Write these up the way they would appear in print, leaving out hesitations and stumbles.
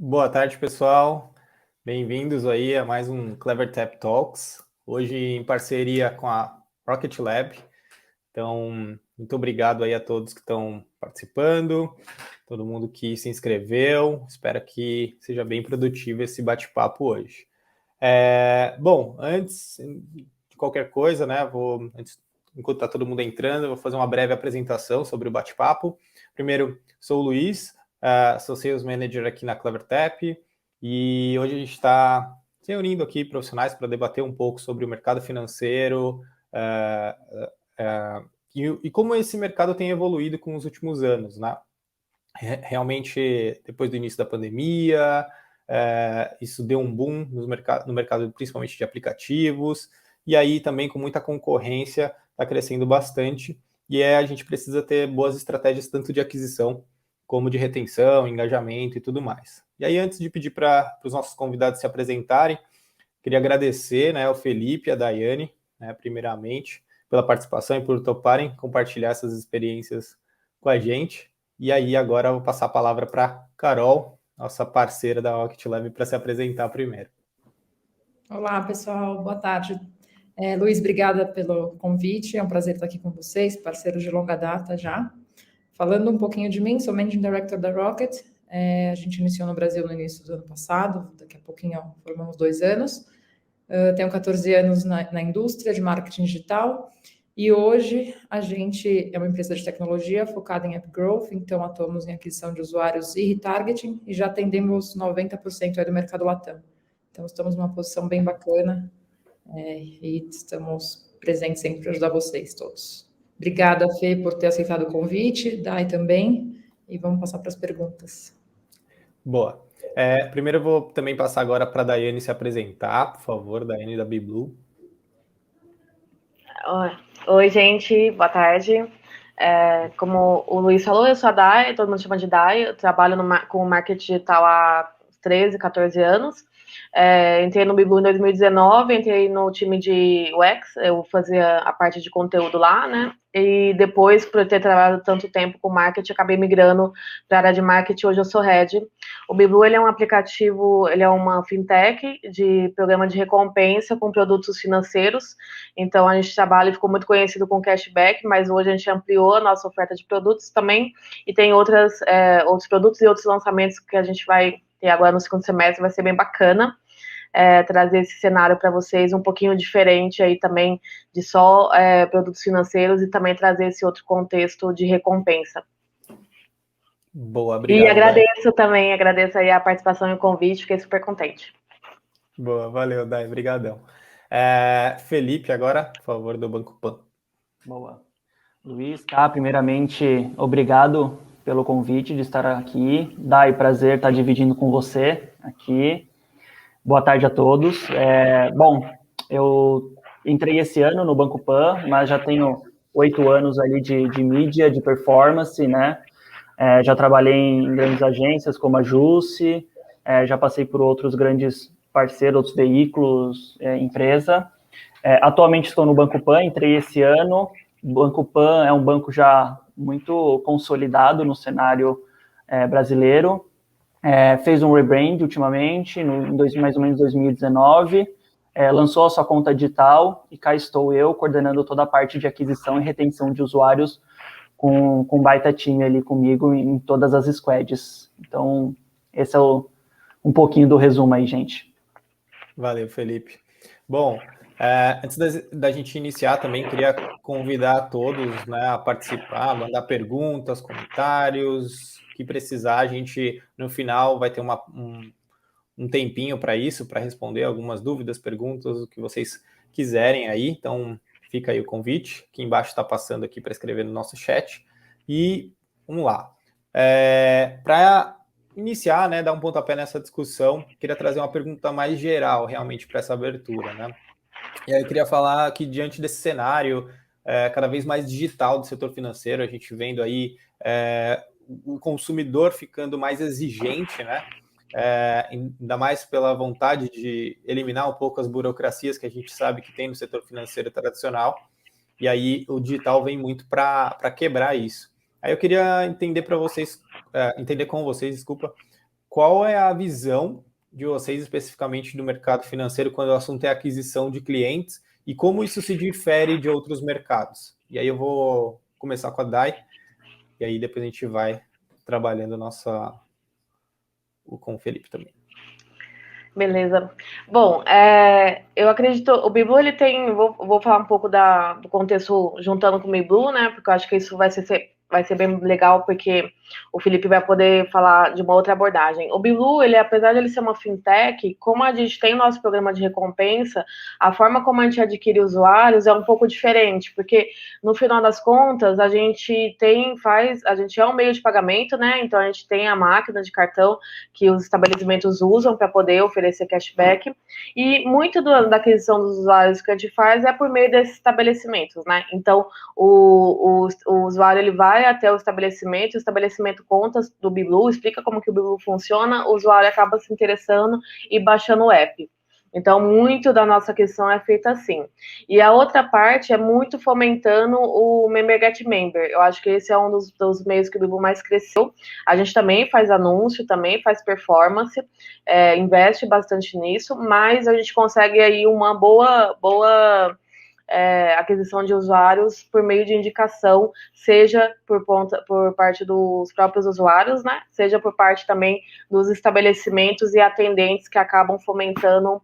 Boa tarde, pessoal. Bem-vindos aí a mais um Clever Tap Talks, hoje em parceria com a Rocket Lab. Então, muito obrigado aí a todos que estão participando, todo mundo que se inscreveu. Espero que seja bem produtivo esse bate-papo hoje. Bom, antes de qualquer coisa, né, enquanto está todo mundo entrando, eu vou fazer uma breve apresentação sobre o bate-papo. Primeiro, sou o Luiz, sou Sales Manager aqui na CleverTap, e hoje a gente está se reunindo aqui profissionais para debater um pouco sobre o mercado financeiro e como esse mercado tem evoluído com os últimos anos, né? Realmente, depois do início da pandemia, isso deu um boom no mercado principalmente de aplicativos, e aí também com muita concorrência, está crescendo bastante, e a gente precisa ter boas estratégias tanto de aquisição como de retenção, engajamento e tudo mais. E aí, antes de pedir para os nossos convidados se apresentarem, queria agradecer, né, ao Felipe e a Daiane, né, primeiramente, pela participação e por toparem compartilhar essas experiências com a gente. E aí, agora eu vou passar a palavra para Carol, nossa parceira da Rocket Lab, para se apresentar primeiro. Olá, pessoal, boa tarde. Luiz, obrigada pelo convite, é um prazer estar aqui com vocês, parceiros de longa data já. Falando um pouquinho de mim, sou Managing Director da Rocket, a gente iniciou no Brasil no início do ano passado, daqui a pouquinho formamos 2 anos. Tenho 14 anos na indústria de marketing digital, e hoje a gente é uma empresa de tecnologia focada em app growth, então atuamos em aquisição de usuários e retargeting, e já atendemos 90% aí do mercado Latam. Então, estamos numa posição bem bacana e estamos presentes sempre para ajudar vocês todos. Obrigada, Fê, por ter aceitado o convite, Dai também, e vamos passar para as perguntas. Boa. Primeiro eu vou também passar agora para a Daiane se apresentar, por favor, Daiane da BeBlue. Oi, gente, boa tarde. Como o Luiz falou, eu sou a Dai, todo mundo chama de Dai, eu trabalho com marketing digital há 13, 14 anos. Entrei no BeBlue em 2019, entrei no time de UX, eu fazia a parte de conteúdo lá, né? E depois, por ter trabalhado tanto tempo com marketing, acabei migrando para a área de marketing, hoje eu sou head. O BeBlue, ele é um aplicativo, ele é uma fintech de programa de recompensa com produtos financeiros. Então, a gente trabalha e ficou muito conhecido com cashback, mas hoje a gente ampliou a nossa oferta de produtos também e tem outros produtos e outros lançamentos que a gente vai ter agora no segundo semestre, vai ser bem bacana. Trazer esse cenário para vocês um pouquinho diferente aí também de só produtos financeiros e também trazer esse outro contexto de recompensa. Boa, obrigado. E agradeço aí a participação e o convite, fiquei super contente. Boa, valeu, Dai, obrigadão. Felipe, agora, por favor, do Banco Pan. Boa. Luiz, primeiramente, obrigado pelo convite de estar aqui. Dai, prazer estar dividindo com você aqui. Boa tarde a todos. Bom, eu entrei esse ano no Banco Pan, mas já tenho 8 anos ali de mídia, de performance, né? Já trabalhei em grandes agências como a Jusce, já passei por outros grandes parceiros, outros veículos, empresa. Atualmente estou no Banco Pan, entrei esse ano. O Banco Pan é um banco já muito consolidado no cenário brasileiro. Fez um rebrand ultimamente, mais ou menos 2019, lançou a sua conta digital e cá estou eu coordenando toda a parte de aquisição e retenção de usuários com um baita time ali comigo em todas as squads. Então, esse é um pouquinho do resumo aí, gente. Valeu, Felipe. Bom, antes da gente iniciar também, queria convidar todos, né, a participar, mandar perguntas, comentários, o que precisar. A gente, no final, vai ter um tempinho para isso, para responder algumas dúvidas, perguntas, o que vocês quiserem aí. Então, fica aí o convite, que embaixo está passando aqui para escrever no nosso chat. E vamos lá. Para iniciar, né, dar um pontapé nessa discussão, queria trazer uma pergunta mais geral, realmente, para essa abertura, né? E aí eu queria falar que, diante desse cenário cada vez mais digital do setor financeiro, a gente vendo aí o consumidor ficando mais exigente, né? Ainda mais pela vontade de eliminar um pouco as burocracias que a gente sabe que tem no setor financeiro tradicional, e aí o digital vem muito para quebrar isso. Aí eu queria entender com vocês, desculpa, qual é a visão de vocês especificamente do mercado financeiro quando o assunto é aquisição de clientes e como isso se difere de outros mercados? E aí eu vou começar com a Dai, e aí depois a gente vai trabalhando com o Felipe também. Beleza. Bom, eu acredito, o Biblue, ele tem, vou falar um pouco do contexto juntando com o Biblue, né, porque eu acho que isso vai ser bem legal, porque o Felipe vai poder falar de uma outra abordagem. O Biblue, ele, apesar de ele ser uma fintech, como a gente tem o nosso programa de recompensa, a forma como a gente adquire usuários é um pouco diferente, porque no final das contas, a gente é um meio de pagamento, né, então a gente tem a máquina de cartão que os estabelecimentos usam para poder oferecer cashback, e muito da aquisição dos usuários que a gente faz é por meio desses estabelecimentos, né? Então, o usuário, ele vai até o estabelecimento conta do Biblue, explica como que o Biblue funciona, o usuário acaba se interessando e baixando o app. Então, muito da nossa aquisição é feita assim. E a outra parte é muito fomentando o Member Get Member. Eu acho que esse é um dos meios que o Biblue mais cresceu. A gente também faz anúncio, também faz performance, investe bastante nisso, mas a gente consegue aí uma boa aquisição de usuários por meio de indicação, seja por parte dos próprios usuários, né? Seja por parte também dos estabelecimentos e atendentes que acabam fomentando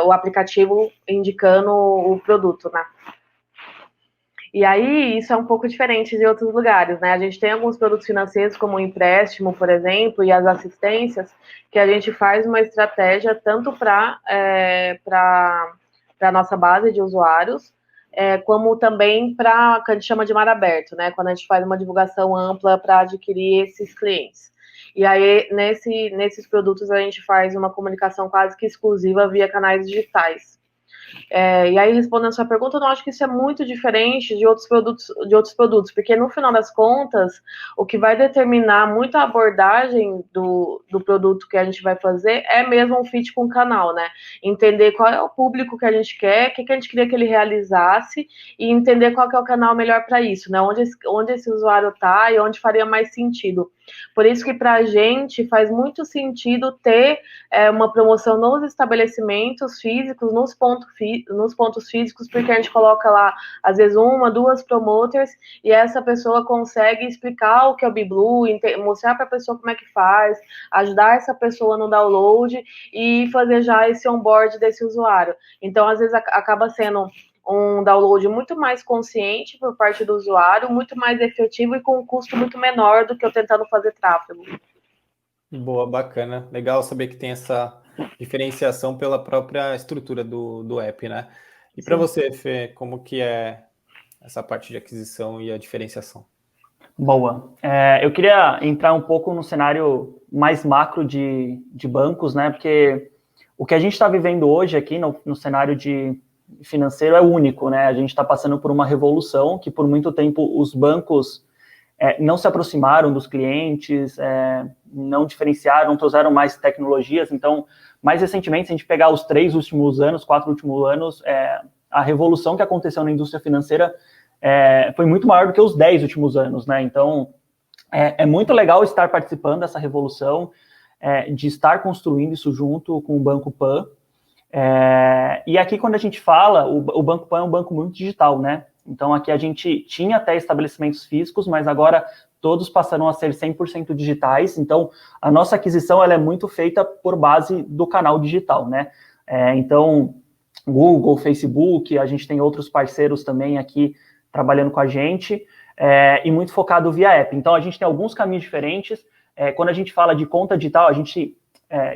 o aplicativo, indicando o produto, né? E aí, isso é um pouco diferente de outros lugares, né? A gente tem alguns produtos financeiros, como o empréstimo, por exemplo, e as assistências, que a gente faz uma estratégia tanto para a nossa base de usuários, como também para o que a gente chama de mar aberto, né? Quando a gente faz uma divulgação ampla para adquirir esses clientes. E aí, nesses produtos, a gente faz uma comunicação quase que exclusiva via canais digitais. E aí, respondendo a sua pergunta, eu não acho que isso é muito diferente de outros produtos, porque no final das contas, o que vai determinar muito a abordagem do produto que a gente vai fazer é mesmo um fit com o canal, né? Entender qual é o público que a gente quer, o que a gente queria que ele realizasse e entender qual que é o canal melhor para isso, né? Onde esse usuário está e onde faria mais sentido. Por isso que para a gente faz muito sentido ter uma promoção nos estabelecimentos físicos, nos pontos físicos, porque a gente coloca lá, às vezes, 1, 2 promoters, e essa pessoa consegue explicar o que é o Biblue, mostrar para a pessoa como é que faz, ajudar essa pessoa no download e fazer já esse onboard desse usuário. Então, às vezes, acaba sendo um download muito mais consciente por parte do usuário, muito mais efetivo e com um custo muito menor do que eu tentando fazer tráfego. Boa, bacana. Legal saber que tem essa diferenciação pela própria estrutura do app, né? E para você, Fê, como que é essa parte de aquisição e a diferenciação? Boa. Eu queria entrar um pouco no cenário mais macro de bancos, né? Porque o que a gente está vivendo hoje aqui no cenário financeiro é único, né? A gente está passando por uma revolução que por muito tempo os bancos não se aproximaram dos clientes, não diferenciaram, não trouxeram mais tecnologias. Então, mais recentemente, se a gente pegar os 4 últimos anos, a revolução que aconteceu na indústria financeira foi muito maior do que os 10 últimos anos, né? Então, é muito legal estar participando dessa revolução, de estar construindo isso junto com o Banco Pan. E aqui, quando a gente fala, o Banco Pan é um banco muito digital, né? Então, aqui a gente tinha até estabelecimentos físicos, mas agora todos passaram a ser 100% digitais. Então, a nossa aquisição ela é muito feita por base do canal digital, né? Então, Google, Facebook, a gente tem outros parceiros também aqui trabalhando com a gente, e muito focado via app. Então, a gente tem alguns caminhos diferentes. Quando a gente fala de conta digital, a gente...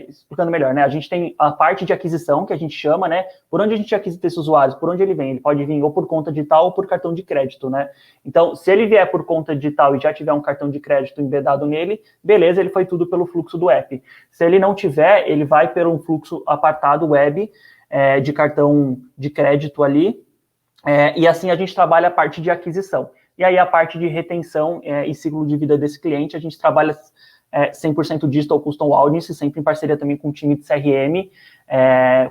explicando melhor, né? A gente tem a parte de aquisição, que a gente chama, né? Por onde a gente aquisita esses usuários? Por onde ele vem? Ele pode vir ou por conta digital ou por cartão de crédito, né? Então, se ele vier por conta digital e já tiver um cartão de crédito embedado nele, beleza, ele foi tudo pelo fluxo do app. Se ele não tiver, ele vai pelo fluxo apartado web de cartão de crédito ali, e assim a gente trabalha a parte de aquisição. E aí a parte de retenção e ciclo de vida desse cliente, a gente trabalha 100% Digital Custom Audience, sempre em parceria também com o time de CRM,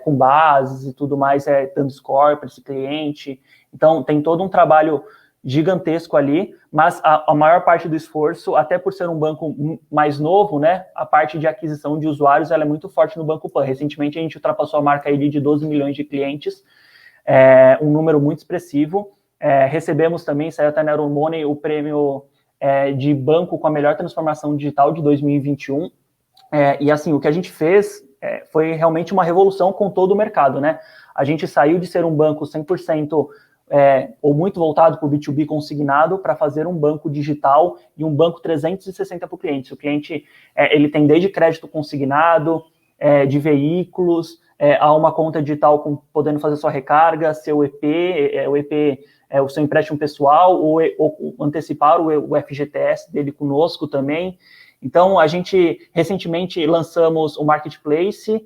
com bases e tudo mais, dando score para esse cliente. Então, tem todo um trabalho gigantesco ali, mas a maior parte do esforço, até por ser um banco mais novo, né, a parte de aquisição de usuários ela é muito forte no Banco Pan. Recentemente a gente ultrapassou a marca aí de 12 milhões de clientes, um número muito expressivo. Recebemos também, saiu até na Euromoney, o prêmio de banco com a melhor transformação digital de 2021. E assim, o que a gente fez foi realmente uma revolução com todo o mercado, né? A gente saiu de ser um banco 100% ou muito voltado para o B2B consignado para fazer um banco digital e um banco 360 para o cliente. O cliente ele tem desde crédito consignado, de veículos, a uma conta digital podendo fazer sua recarga, seu EP, o EP o seu empréstimo pessoal, ou antecipar o FGTS dele conosco também. Então, a gente recentemente lançamos o Marketplace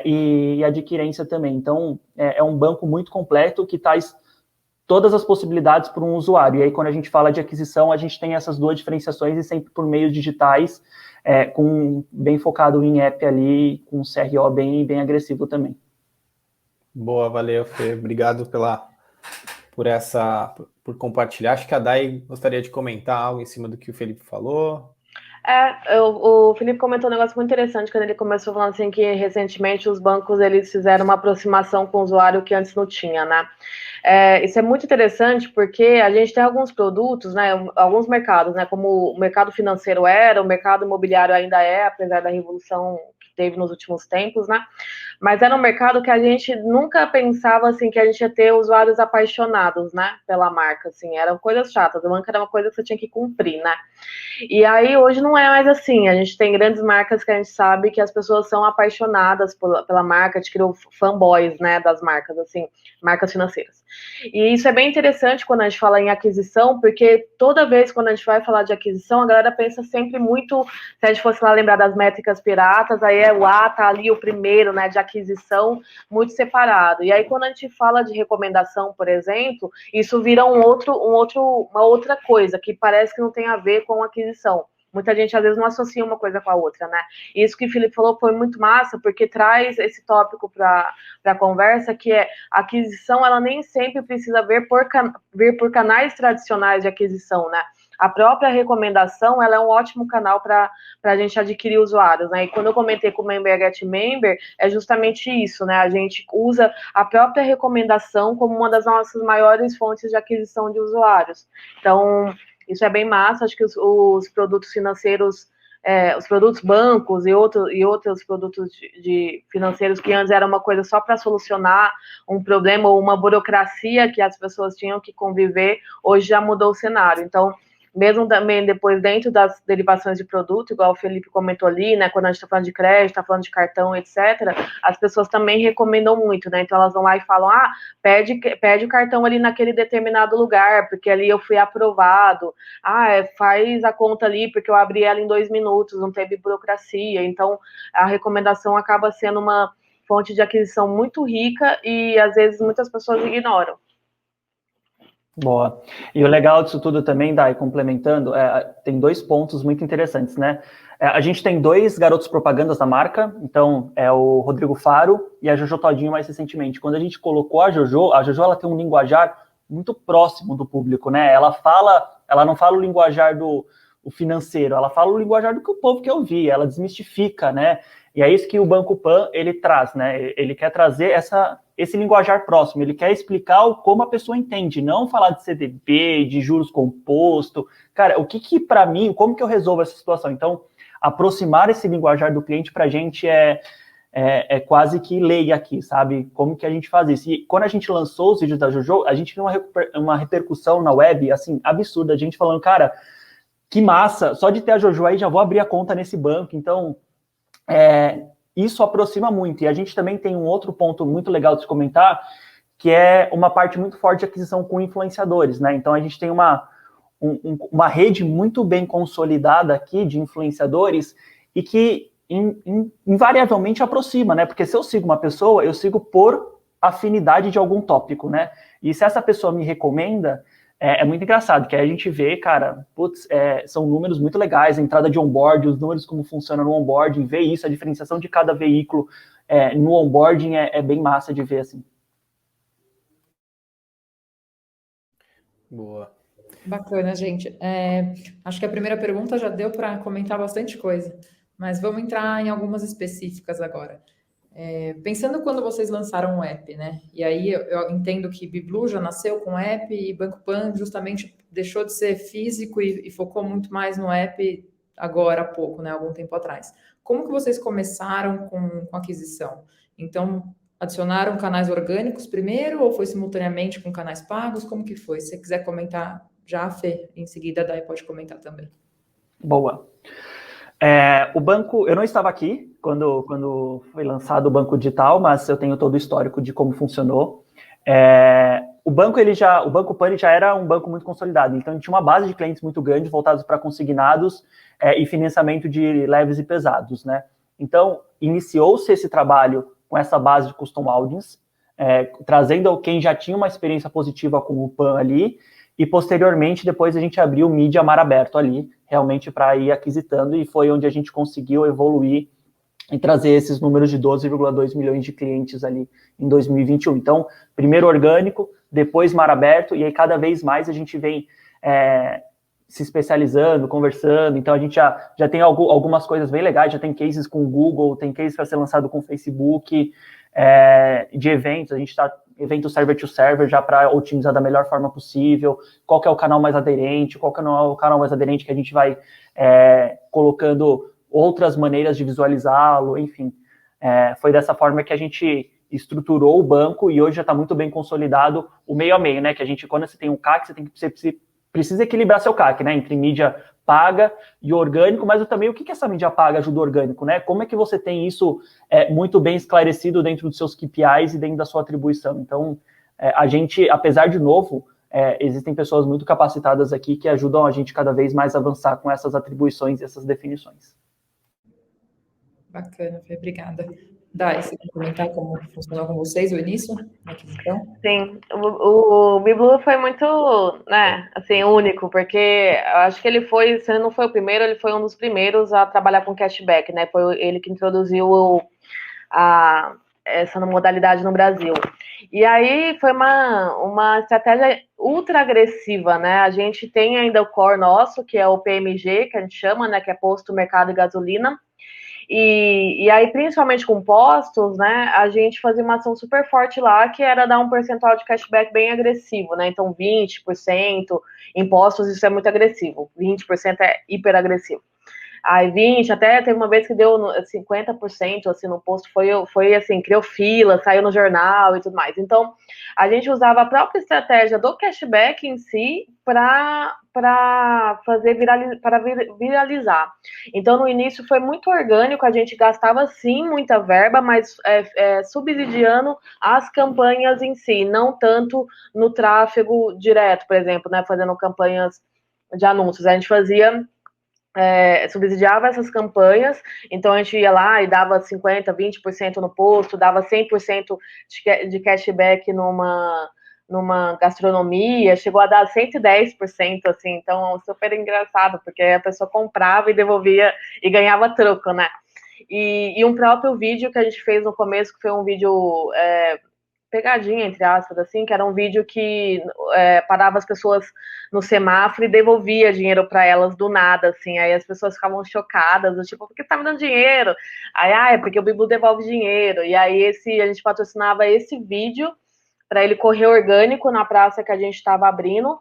e adquirência também. Então, é um banco muito completo que traz todas as possibilidades para um usuário. E aí, quando a gente fala de aquisição, a gente tem essas duas diferenciações e sempre por meios digitais, bem focado em app ali, com CRO bem agressivo também. Boa, valeu, Fê. Obrigado por compartilhar. Acho que a Dai gostaria de comentar algo em cima do que o Felipe falou. O Felipe comentou um negócio muito interessante quando ele começou falando assim que recentemente os bancos eles fizeram uma aproximação com o usuário que antes não tinha, né? Isso é muito interessante porque a gente tem alguns produtos, né? Alguns mercados, né? Como o mercado financeiro o mercado imobiliário ainda apesar da revolução que teve nos últimos tempos, né? Mas era um mercado que a gente nunca pensava assim que a gente ia ter usuários apaixonados, né? Pela marca, assim, eram coisas chatas. O banco era uma coisa que você tinha que cumprir, né? E aí hoje não é mais assim, a gente tem grandes marcas que a gente sabe que as pessoas são apaixonadas pela marca, a gente criou fanboys, né, das marcas, assim, marcas financeiras. E isso é bem interessante quando a gente fala em aquisição, porque toda vez quando a gente vai falar de aquisição, a galera pensa sempre muito, se a gente fosse lá lembrar das métricas piratas, aí tá ali o primeiro, né, de aquisição, muito separado. E aí quando a gente fala de recomendação, por exemplo, isso vira uma outra coisa, que parece que não tem a ver com aquisição. Muita gente às vezes não associa uma coisa com a outra, né? E isso que o Felipe falou foi muito massa, porque traz esse tópico para a conversa, que a aquisição, ela nem sempre precisa vir por canais tradicionais de aquisição, né? A própria recomendação, ela é um ótimo canal para a gente adquirir usuários, né? E quando eu comentei com o Member Get Member, é justamente isso, né? A gente usa a própria recomendação como uma das nossas maiores fontes de aquisição de usuários. Então, isso é bem massa, acho que os produtos financeiros, os produtos bancos e outros produtos de financeiros que antes era uma coisa só para solucionar um problema ou uma burocracia que as pessoas tinham que conviver, hoje já mudou o cenário. Então, mesmo também depois dentro das derivações de produto, igual o Felipe comentou ali, né, quando a gente está falando de crédito, está falando de cartão, etc., as pessoas também recomendam muito, né, então elas vão lá e falam, pede o cartão ali naquele determinado lugar, porque ali eu fui aprovado, faz a conta ali, porque eu abri ela em 2 minutos, não teve burocracia, então a recomendação acaba sendo uma fonte de aquisição muito rica e às vezes muitas pessoas ignoram. Boa. E o legal disso tudo também, Dai, complementando, tem 2 pontos muito interessantes, né? A gente tem 2 garotos propagandas da marca, então é o Rodrigo Faro e a Jojo Todinho mais recentemente. Quando a gente colocou a Jojo ela tem um linguajar muito próximo do público, né? Ela não fala o linguajar do financeiro, ela fala o linguajar do que o povo quer ouvir, ela desmistifica, né? E é isso que o Banco Pan, ele traz, né? Ele quer trazer esse linguajar próximo, ele quer explicar como a pessoa entende, não falar de CDB, de juros composto. Cara, o que para mim, como que eu resolvo essa situação? Então, aproximar esse linguajar do cliente para a gente é quase que lei aqui, sabe? Como que a gente faz isso? E quando a gente lançou os vídeos da Jojo, a gente viu uma repercussão na web, assim, absurda. A gente falando, cara, que massa, só de ter a Jojo aí já vou abrir a conta nesse banco. Então, isso aproxima muito. E a gente também tem um outro ponto muito legal de se comentar, que é uma parte muito forte de aquisição com influenciadores, né? Então, a gente tem uma rede muito bem consolidada aqui de influenciadores e que invariavelmente aproxima, né? Porque se eu sigo uma pessoa, eu sigo por afinidade de algum tópico, né? E se essa pessoa me recomenda, é muito engraçado, que aí a gente vê, cara, são números muito legais, a entrada de onboarding, os números como funciona no onboarding, ver isso, a diferenciação de cada veículo no onboarding é bem massa de ver, assim. Boa. Bacana, gente. Acho que a primeira pergunta já deu para comentar bastante coisa, mas vamos entrar em algumas específicas agora. Pensando quando vocês lançaram o app, né? E aí eu entendo que BeBlue já nasceu com app e Banco Pan justamente deixou de ser físico e focou muito mais no app agora há pouco, né? Algum tempo atrás. Como que vocês começaram com aquisição? Então, adicionaram canais orgânicos primeiro ou foi simultaneamente com canais pagos? Como que foi? Se você quiser comentar já, Fê, em seguida a Dai pode comentar também. Boa. O banco, eu não estava aqui quando foi lançado o banco digital, mas eu tenho todo o histórico de como funcionou. O Banco Pan já era um banco muito consolidado, então ele tinha uma base de clientes muito grande voltados para consignados e financiamento de leves e pesados, né? Então, iniciou-se esse trabalho com essa base de custom audience, trazendo quem já tinha uma experiência positiva com o Pan ali, e posteriormente, depois a gente abriu o mídia mar aberto ali, realmente para ir aquisitando, e foi onde a gente conseguiu evoluir e trazer esses números de 12,2 milhões de clientes ali em 2021. Então, primeiro orgânico, depois mar aberto, e aí cada vez mais a gente vem se especializando, conversando. Então, a gente já tem algumas coisas bem legais, já tem cases com o Google, tem cases para ser lançado com o Facebook, de eventos, a gente está evento server to server já para otimizar da melhor forma possível, qual que é o canal mais aderente, qual que é o canal mais aderente que a gente vai colocando outras maneiras de visualizá-lo, enfim. Foi dessa forma que a gente estruturou o banco e hoje já está muito bem consolidado o meio a meio, né? Que a gente, quando você tem um CAC, você precisa equilibrar seu CAC, né? Entre mídia paga e orgânico, mas também o que essa mídia paga ajuda o orgânico, né? Como é que você tem isso muito bem esclarecido dentro dos seus KPIs e dentro da sua atribuição? Então, a gente, apesar de novo, existem pessoas muito capacitadas aqui que ajudam a gente cada vez mais a avançar com essas atribuições e essas definições. Bacana, Fê, obrigada. Dai, você quer comentar como funcionou com vocês o início da aquisição? Sim, o BeBlue foi muito, né, assim, único, porque eu acho que ele foi, se ele não foi o primeiro, ele foi um dos primeiros a trabalhar com cashback, né? Foi ele que introduziu essa modalidade no Brasil. E aí foi uma estratégia ultra agressiva, né? A gente tem ainda o core nosso, que é o PMG, que a gente chama, né? Que é Posto, Mercado e Gasolina. E aí, principalmente com postos, né, a gente fazia uma ação super forte lá, que era dar um percentual de cashback bem agressivo, né? Então, 20%, impostos, isso é muito agressivo. 20% é hiper agressivo. Aí 20, até teve uma vez que deu 50% assim no posto, foi assim, criou fila, saiu no jornal e tudo mais. Então, a gente usava a própria estratégia do cashback em si para viralizar. Então, no início foi muito orgânico, a gente gastava sim muita verba, mas subsidiando as campanhas em si, não tanto no tráfego direto, por exemplo, né, fazendo campanhas de anúncios. A gente fazia subsidiava essas campanhas, então a gente ia lá e dava 50%, 20% no posto, dava 100% de cashback numa gastronomia, chegou a dar 110%, assim, então super engraçado, porque a pessoa comprava e devolvia e ganhava troco, né? E um próprio vídeo que a gente fez no começo, que foi um vídeo pegadinha, entre aspas, assim, que era um vídeo que parava as pessoas no semáforo e devolvia dinheiro para elas do nada, assim, aí as pessoas ficavam chocadas, do tipo, por que tá me dando dinheiro? Aí, é porque o Bibu devolve dinheiro, e aí a gente patrocinava esse vídeo para ele correr orgânico na praça que a gente estava abrindo,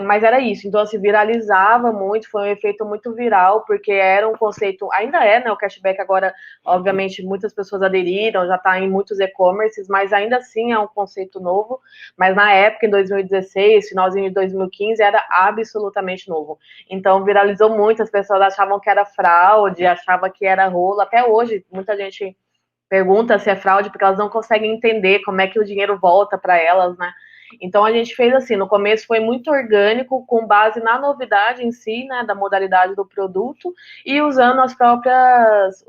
mas era isso, então assim, viralizava muito, foi um efeito muito viral, porque era um conceito, ainda né, o cashback agora, obviamente, muitas pessoas aderiram, já está em muitos e-commerces, mas ainda assim é um conceito novo, mas na época, em 2016, finalzinho de 2015, era absolutamente novo, então viralizou muito, as pessoas achavam que era fraude, achavam que era rolo, até hoje, muita gente pergunta se é fraude, porque elas não conseguem entender como é que o dinheiro volta para elas, né? Então a gente fez assim, no começo foi muito orgânico, com base na novidade em si, né, da modalidade do produto, e usando as próprias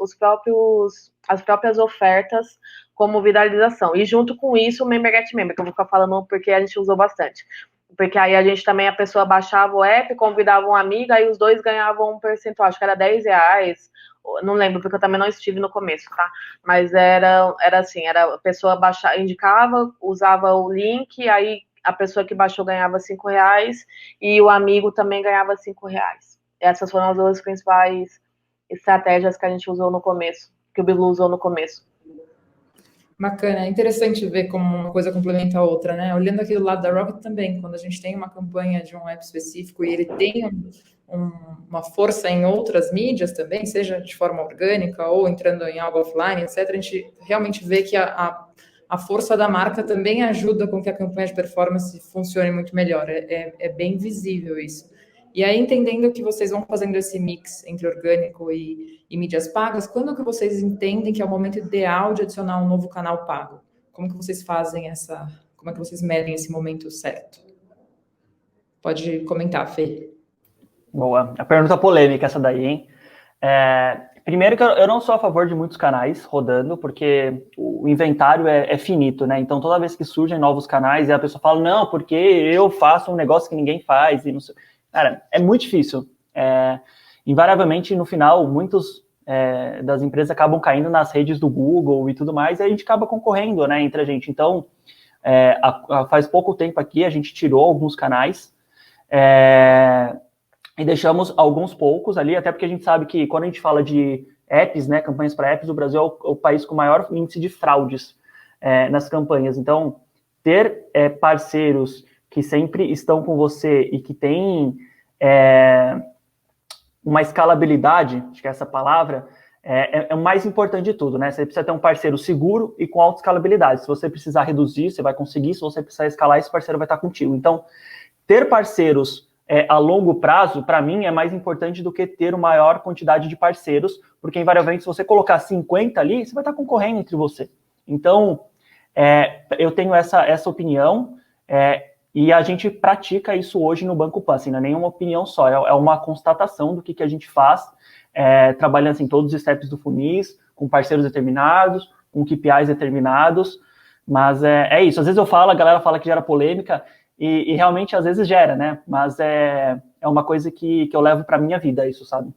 ofertas como viralização. E junto com isso, o Member Get Member, que eu vou ficar falando porque a gente usou bastante. Porque aí a gente também, a pessoa baixava o app, convidava um amigo, aí os dois ganhavam um percentual, acho que era R$10, não lembro, porque eu também não estive no começo, tá? Mas era assim, a pessoa indicava, usava o link, aí a pessoa que baixou ganhava R$5 e o amigo também ganhava R$5. Essas foram as duas principais estratégias que a gente usou no começo, que o Bilu usou no começo. Bacana, é interessante ver como uma coisa complementa a outra, né? Olhando aqui do lado da Rocket também, quando a gente tem uma campanha de um app específico e ele tem uma força em outras mídias também, seja de forma orgânica ou entrando em algo offline, etc., a gente realmente vê que a força da marca também ajuda com que a campanha de performance funcione muito melhor. É bem visível isso. E aí, entendendo que vocês vão fazendo esse mix entre orgânico e mídias pagas, quando que vocês entendem que é o momento ideal de adicionar um novo canal pago? Como que vocês fazem como é que vocês medem esse momento certo? Pode comentar, Fê. Boa. A pergunta polêmica essa daí, hein? Primeiro que eu não sou a favor de muitos canais rodando, porque o inventário é finito, né? Então, toda vez que surgem novos canais, e a pessoa fala, não, porque eu faço um negócio que ninguém faz, e não sei. Cara, é muito difícil. Invariavelmente, no final, muitos das empresas acabam caindo nas redes do Google e tudo mais, e a gente acaba concorrendo, né, entre a gente. Então, faz pouco tempo aqui, a gente tirou alguns canais, e deixamos alguns poucos ali, até porque a gente sabe que quando a gente fala de apps, né, campanhas para apps, o Brasil é o país com maior índice de fraudes nas campanhas. Então, ter parceiros que sempre estão com você e que têm uma escalabilidade, acho que é essa palavra, é o mais importante de tudo, né? Você precisa ter um parceiro seguro e com alta escalabilidade. Se você precisar reduzir, você vai conseguir. Se você precisar escalar, esse parceiro vai estar contigo. Então, ter parceiros a longo prazo, para mim, é mais importante do que ter uma maior quantidade de parceiros, porque, invariavelmente, se você colocar 50 ali, você vai estar concorrendo entre você. Então, eu tenho essa opinião, e a gente pratica isso hoje no Banco Pan, assim, não é nenhuma opinião só, é uma constatação do que a gente faz, trabalhando assim, todos os steps do funis, com parceiros determinados, com KPIs determinados, mas é isso. Às vezes eu falo, a galera fala que gera polêmica, e realmente às vezes gera, né? Mas é uma coisa que eu levo para a minha vida, isso, sabe?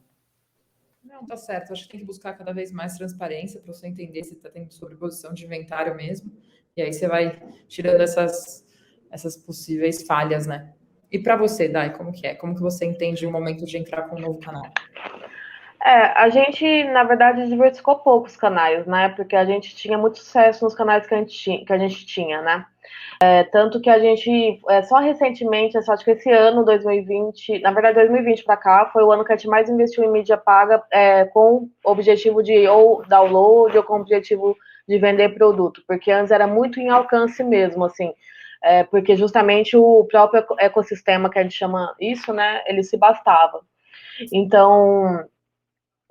Não, tá certo. Acho que tem que buscar cada vez mais transparência para você entender se está tendo sobreposição de inventário mesmo. E aí você vai tirando essas possíveis falhas, né? E para você, Dai, como que é? Como que você entende o momento de entrar com um novo canal? A gente, na verdade, diversificou poucos canais, né? Porque a gente tinha muito sucesso nos canais que a gente tinha, né? Tanto que a gente, só recentemente, acho que esse ano, 2020, na verdade, 2020 para cá, foi o ano que a gente mais investiu em mídia paga, com o objetivo de ou download ou com o objetivo de vender produto, porque antes era muito em alcance mesmo, assim, porque justamente o próprio ecossistema que a gente chama isso, né, ele se bastava. Então,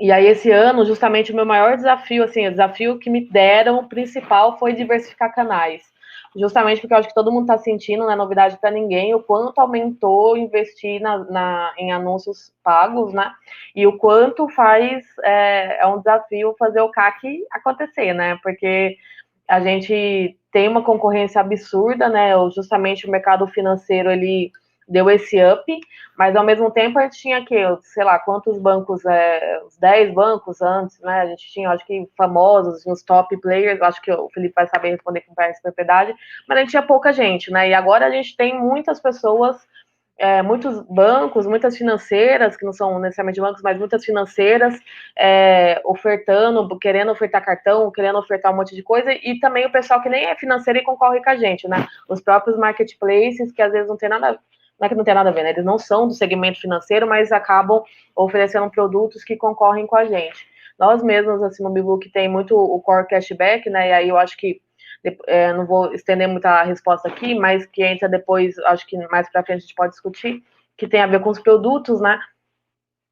e aí esse ano, justamente o meu maior desafio, assim, o desafio que me deram, o principal foi diversificar canais. Justamente porque eu acho que todo mundo está sentindo, não é novidade para ninguém, o quanto aumentou investir em anúncios pagos, né? E o quanto é um desafio fazer o CAC acontecer, né? Porque a gente tem uma concorrência absurda, né? Justamente o mercado financeiro, ele deu esse up, mas ao mesmo tempo a gente tinha sei lá, quantos bancos, os 10 bancos antes, né? A gente tinha, acho que famosos, uns top players, acho que o Felipe vai saber responder com mais propriedade, mas a gente tinha pouca gente, né? E agora a gente tem muitas pessoas, muitos bancos, muitas financeiras, que não são necessariamente bancos, mas muitas financeiras ofertando, querendo ofertar cartão, querendo ofertar um monte de coisa, e também o pessoal que nem é financeiro e concorre com a gente, né? Os próprios marketplaces, que às vezes não tem nada, não é que não tem nada a ver, né? Eles não são do segmento financeiro, mas acabam oferecendo produtos que concorrem com a gente. Nós mesmos, assim, no Bibook tem muito o core cashback, né? E aí eu acho que não vou estender muito a resposta aqui, mas que entra depois, acho que mais para frente a gente pode discutir, que tem a ver com os produtos, né?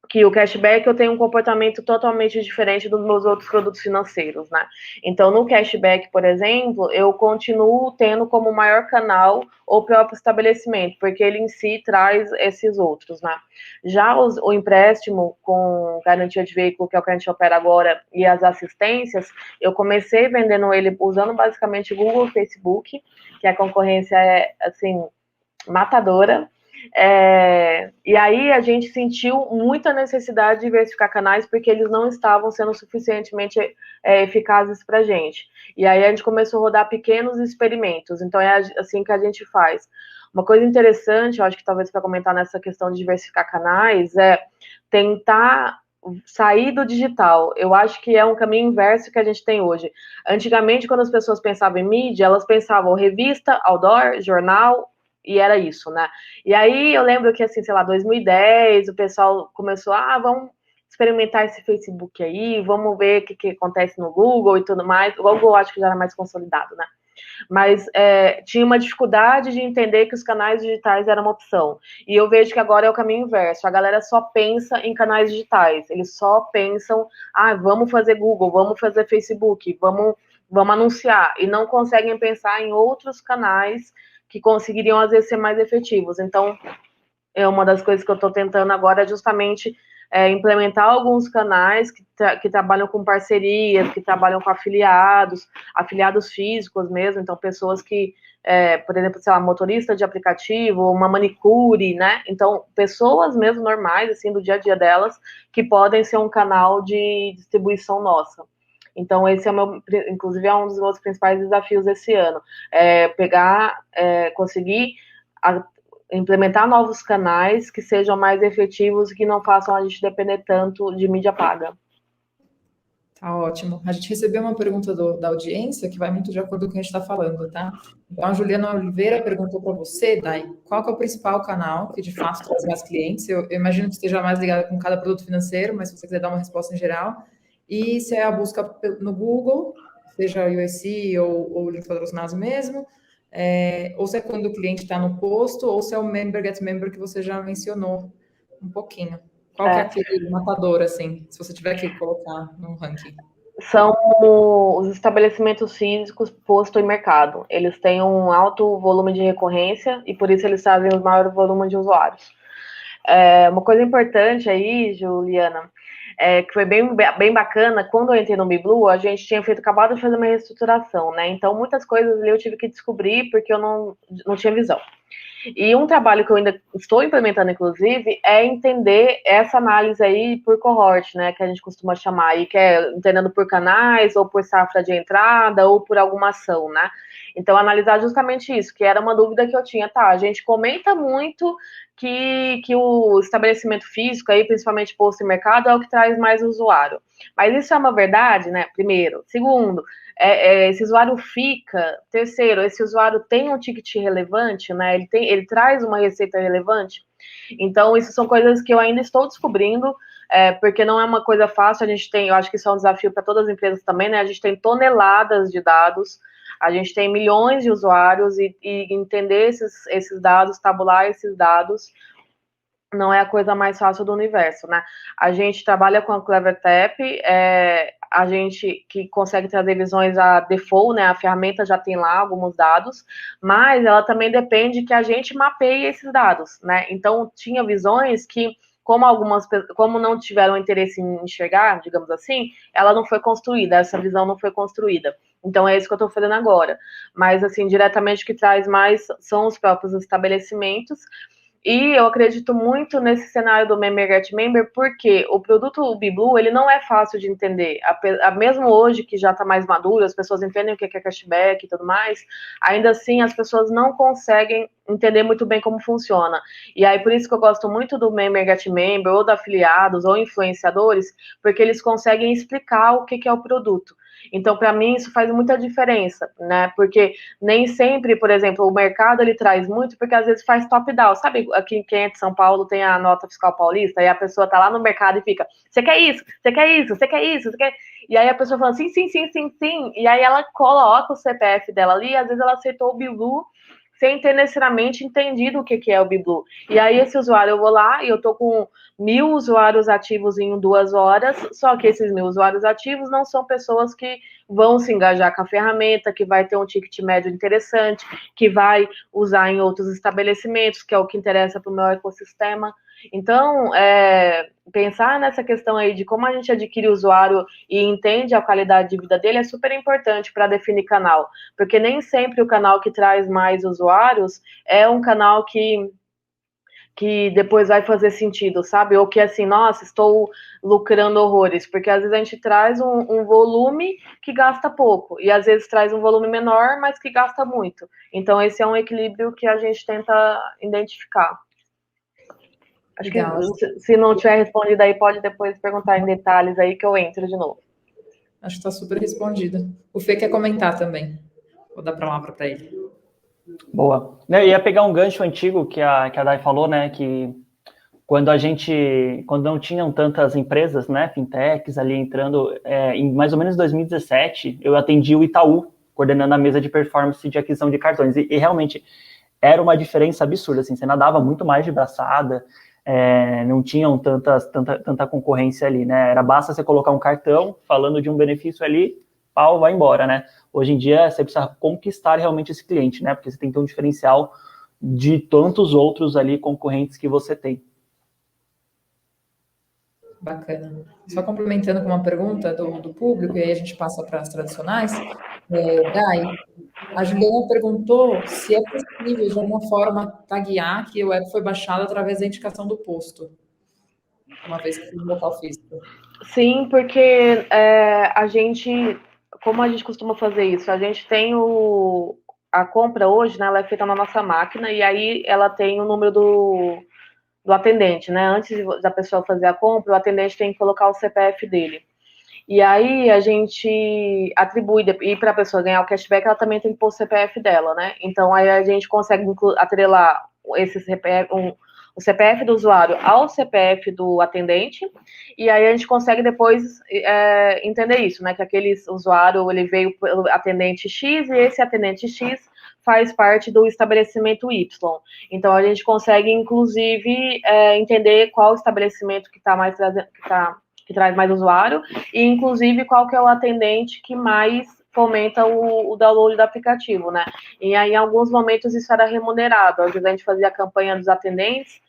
Que o cashback eu tenho um comportamento totalmente diferente dos meus outros produtos financeiros, né? Então, no cashback, por exemplo, eu continuo tendo como maior canal o próprio estabelecimento, porque ele em si traz esses outros, né? Já o empréstimo com garantia de veículo, que é o que a gente opera agora, e as assistências, eu comecei vendendo ele usando basicamente Google e Facebook, que a concorrência é, assim, matadora. E aí a gente sentiu muita necessidade de diversificar canais porque eles não estavam sendo suficientemente eficazes para a gente. E aí a gente começou a rodar pequenos experimentos. Então é assim que a gente faz. Uma coisa interessante, eu acho que talvez para comentar nessa questão de diversificar canais, é tentar sair do digital. Eu acho que é um caminho inverso que a gente tem hoje. Antigamente, quando as pessoas pensavam em mídia, elas pensavam revista, outdoor, jornal, e era isso, né? E aí eu lembro que, assim, sei lá, 2010, o pessoal começou, vamos experimentar esse Facebook aí, vamos ver o que acontece no Google e tudo mais. O Google acho que já era mais consolidado, né? Mas tinha uma dificuldade de entender que os canais digitais eram uma opção. E eu vejo que agora é o caminho inverso. A galera só pensa em canais digitais. Eles só pensam, vamos fazer Google, vamos fazer Facebook, vamos anunciar. E não conseguem pensar em outros canais que conseguiriam, às vezes, ser mais efetivos. Então, uma das coisas que eu estou tentando agora é justamente implementar alguns canais que trabalham com parcerias, que trabalham com afiliados físicos mesmo, então pessoas que, por exemplo, sei lá, motorista de aplicativo, uma manicure, né? Então, pessoas mesmo normais, assim, do dia a dia delas, que podem ser um canal de distribuição nossa. Então, esse inclusive, é um dos meus principais desafios esse ano, conseguir implementar novos canais que sejam mais efetivos e que não façam a gente depender tanto de mídia paga. Tá ótimo. A gente recebeu uma pergunta da audiência que vai muito de acordo com o que a gente está falando, tá? Então, a Juliana Oliveira perguntou para você, Dai, qual que é o principal canal que de fato traz mais clientes? Eu imagino que esteja mais ligado com cada produto financeiro, mas se você quiser dar uma resposta em geral. E se é a busca no Google, seja USC ou links patrocinados mesmo, ou se é quando o cliente está no posto, ou se é o Member Get Member que você já mencionou um pouquinho. Qual que é aquele matador, assim, se você tiver que colocar no ranking? São os estabelecimentos físicos, posto e mercado. Eles têm um alto volume de recorrência e por isso eles trazem o maior volume de usuários. Uma coisa importante aí, Juliana, que foi bem bacana, quando eu entrei no BeBlue, a gente tinha acabado de fazer uma reestruturação, né? Então, muitas coisas ali eu tive que descobrir porque eu não tinha visão. E um trabalho que eu ainda estou implementando, inclusive, é entender essa análise aí por cohort, né, que a gente costuma chamar aí, que é entendendo por canais, ou por safra de entrada, ou por alguma ação, né? Então, analisar justamente isso, que era uma dúvida que eu tinha. Tá, a gente comenta muito que o estabelecimento físico, aí, principalmente posto e mercado, é o que traz mais usuário. Mas isso é uma verdade, né? Primeiro. Segundo, esse usuário fica. Terceiro, esse usuário tem um ticket relevante, né? Ele traz uma receita relevante. Então, isso são coisas que eu ainda estou descobrindo, porque não é uma coisa fácil. Eu acho que isso é um desafio para todas as empresas também, né? A gente tem toneladas de dados, a gente tem milhões de usuários e entender esses dados, tabular esses dados, não é a coisa mais fácil do universo, né? A gente trabalha com a CleverTap, a gente que consegue trazer visões a default, né? A ferramenta já tem lá alguns dados, mas ela também depende que a gente mapeie esses dados, né? Então, tinha visões que, como não tiveram interesse em enxergar, digamos assim, ela não foi construída, essa visão não foi construída. Então, é isso que eu estou fazendo agora. Mas, assim, diretamente o que traz mais são os próprios estabelecimentos. E eu acredito muito nesse cenário do Member Get Member, porque o produto BeBlue, ele não é fácil de entender. Mesmo hoje, que já está mais maduro, as pessoas entendem o que é cashback e tudo mais, ainda assim as pessoas não conseguem entender muito bem como funciona. E aí, por isso que eu gosto muito do Member Get Member, ou da afiliados, ou influenciadores, porque eles conseguem explicar o que é o produto. Então, para mim, isso faz muita diferença, né? Porque nem sempre, por exemplo, o mercado ele traz muito, porque às vezes faz top-down. Sabe, aqui quem é de São Paulo tem a nota fiscal paulista, e a pessoa tá lá no mercado e fica: você quer isso? Você quer isso? Você quer isso? Você quer... E aí a pessoa fala: sim, sim, sim, sim, sim. E aí ela coloca o CPF dela ali, e às vezes ela aceitou o BeBlue sem ter necessariamente entendido o que é o BeBlue. E aí esse usuário, eu vou lá e eu tô com 1.000 usuários ativos em 2 horas, só que esses 1.000 usuários ativos não são pessoas que vão se engajar com a ferramenta, que vai ter um ticket médio interessante, que vai usar em outros estabelecimentos, que é o que interessa para o meu ecossistema. Então, pensar nessa questão aí de como a gente adquire o usuário e entende a qualidade de vida dele é super importante para definir canal, porque nem sempre o canal que traz mais usuários é um canal que que depois vai fazer sentido, sabe? Ou que assim, nossa, estou lucrando horrores, porque às vezes a gente traz um volume que gasta pouco, e às vezes traz um volume menor, mas que gasta muito. Então esse é um equilíbrio que a gente tenta identificar. Acho Legal. que se não tiver respondido aí, pode depois perguntar em detalhes aí que eu entro de novo. Acho que está super respondida. O Fê quer comentar também. Vou dar a palavra para ele. Boa. Eu ia pegar um gancho antigo que a Dai falou, né, que quando não tinham tantas empresas, né, fintechs ali entrando, em mais ou menos 2017, eu atendi o Itaú, coordenando a mesa de performance de aquisição de cartões, e realmente era uma diferença absurda, assim, você nadava muito mais de braçada, não tinham tanta concorrência ali, né, basta você colocar um cartão, falando de um benefício ali, pau, vai embora, né. Hoje em dia, você precisa conquistar realmente esse cliente, né, porque você tem que ter um diferencial de tantos outros ali concorrentes que você tem. Bacana. Só complementando com uma pergunta do público, e aí a gente passa para as tradicionais. Dai, a Juliana perguntou se é possível, de alguma forma, taguear que o app foi baixado através da indicação do posto, uma vez que foi no local físico. Sim, porque a gente, como a gente costuma fazer isso? A gente tem a compra hoje, né? Ela é feita na nossa máquina e aí ela tem o número do atendente, né? Antes da pessoa fazer a compra, o atendente tem que colocar o CPF dele. E aí a gente atribui, e para a pessoa ganhar o cashback, ela também tem que pôr o CPF dela, né? Então aí a gente consegue atrelar esse CPF, o CPF do usuário ao CPF do atendente, e aí a gente consegue depois entender isso, né? Que aquele usuário ele veio pelo atendente X e esse atendente X faz parte do estabelecimento Y. Então a gente consegue, inclusive, entender qual estabelecimento que está mais trazendo, que traz mais usuário, e inclusive qual que é o atendente que mais fomenta o download do aplicativo, né? E aí, em alguns momentos, isso era remunerado. Às vezes a gente fazia a campanha dos atendentes,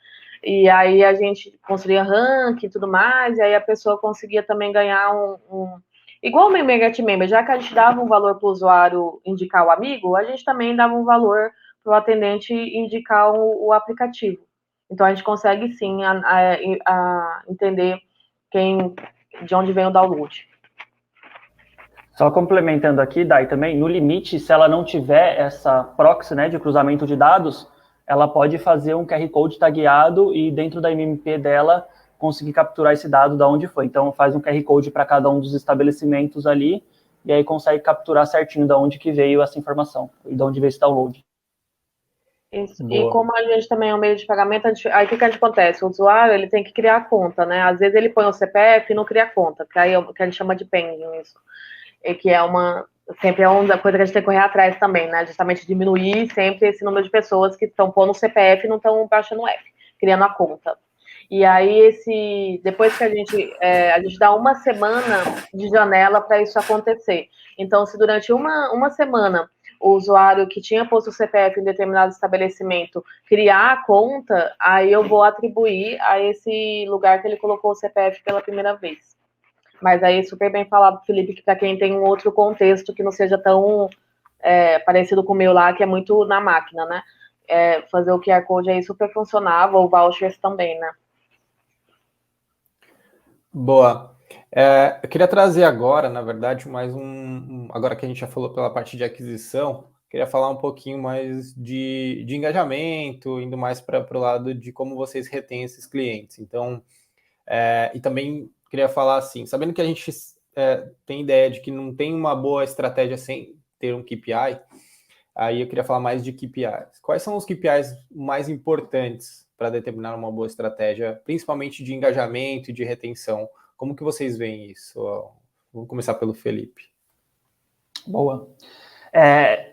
e aí a gente construía ranking e tudo mais, e aí a pessoa conseguia também ganhar igual o Get Member, já que a gente dava um valor para o usuário indicar o amigo, a gente também dava um valor para o atendente indicar o aplicativo. Então a gente consegue sim a entender de onde vem o download. Só complementando aqui, Dai, também, no limite, se ela não tiver essa proxy, né, de cruzamento de dados, ela pode fazer um QR Code tagueado e dentro da MMP dela conseguir capturar esse dado de onde foi. Então, faz um QR Code para cada um dos estabelecimentos ali e aí consegue capturar certinho de onde que veio essa informação e de onde veio esse download. Isso. E como a gente também é um meio de pagamento, aí o que acontece? O usuário ele tem que criar a conta, né? Às vezes ele põe o CPF e não cria a conta, que aí é o que a gente chama de pending, isso. E que sempre é uma coisa que a gente tem que correr atrás também, né? Justamente diminuir sempre esse número de pessoas que estão pondo o CPF e não estão baixando o app, criando a conta. E aí, depois que a gente dá uma semana de janela para isso acontecer. Então, se durante uma semana o usuário que tinha posto o CPF em determinado estabelecimento criar a conta, aí eu vou atribuir a esse lugar que ele colocou o CPF pela primeira vez. Mas aí, super bem falado, Felipe, que para quem tem um outro contexto que não seja tão parecido com o meu lá, que é muito na máquina, né? Fazer o QR Code aí super funcionava, ou vouchers também, né? Boa. Eu queria trazer agora, na verdade, mais agora que a gente já falou pela parte de aquisição, queria falar um pouquinho mais de engajamento, indo mais para o lado de como vocês retêm esses clientes. Então, e também queria falar assim, sabendo que a gente tem ideia de que não tem uma boa estratégia sem ter um KPI, aí eu queria falar mais de KPIs. Quais são os KPIs mais importantes para determinar uma boa estratégia, principalmente de engajamento e de retenção? Como que vocês veem isso? Vamos começar pelo Felipe. Boa.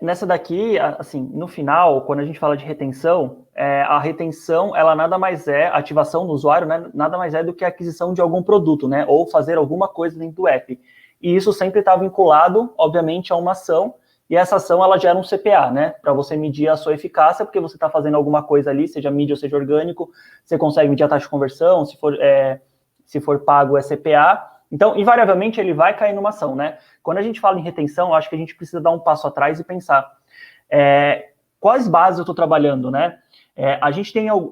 Nessa daqui, assim, no final, quando a gente fala de retenção, a retenção, ela nada mais ativação do usuário, né, nada mais do que a aquisição de algum produto, né, ou fazer alguma coisa dentro do app. E isso sempre está vinculado, obviamente, a uma ação, e essa ação, ela gera um CPA, né, para você medir a sua eficácia, porque você está fazendo alguma coisa ali, seja mídia ou seja orgânico, você consegue medir a taxa de conversão, se for pago é CPA. Então, invariavelmente, ele vai cair numa ação, né? Quando a gente fala em retenção, eu acho que a gente precisa dar um passo atrás e pensar quais bases eu estou trabalhando, né?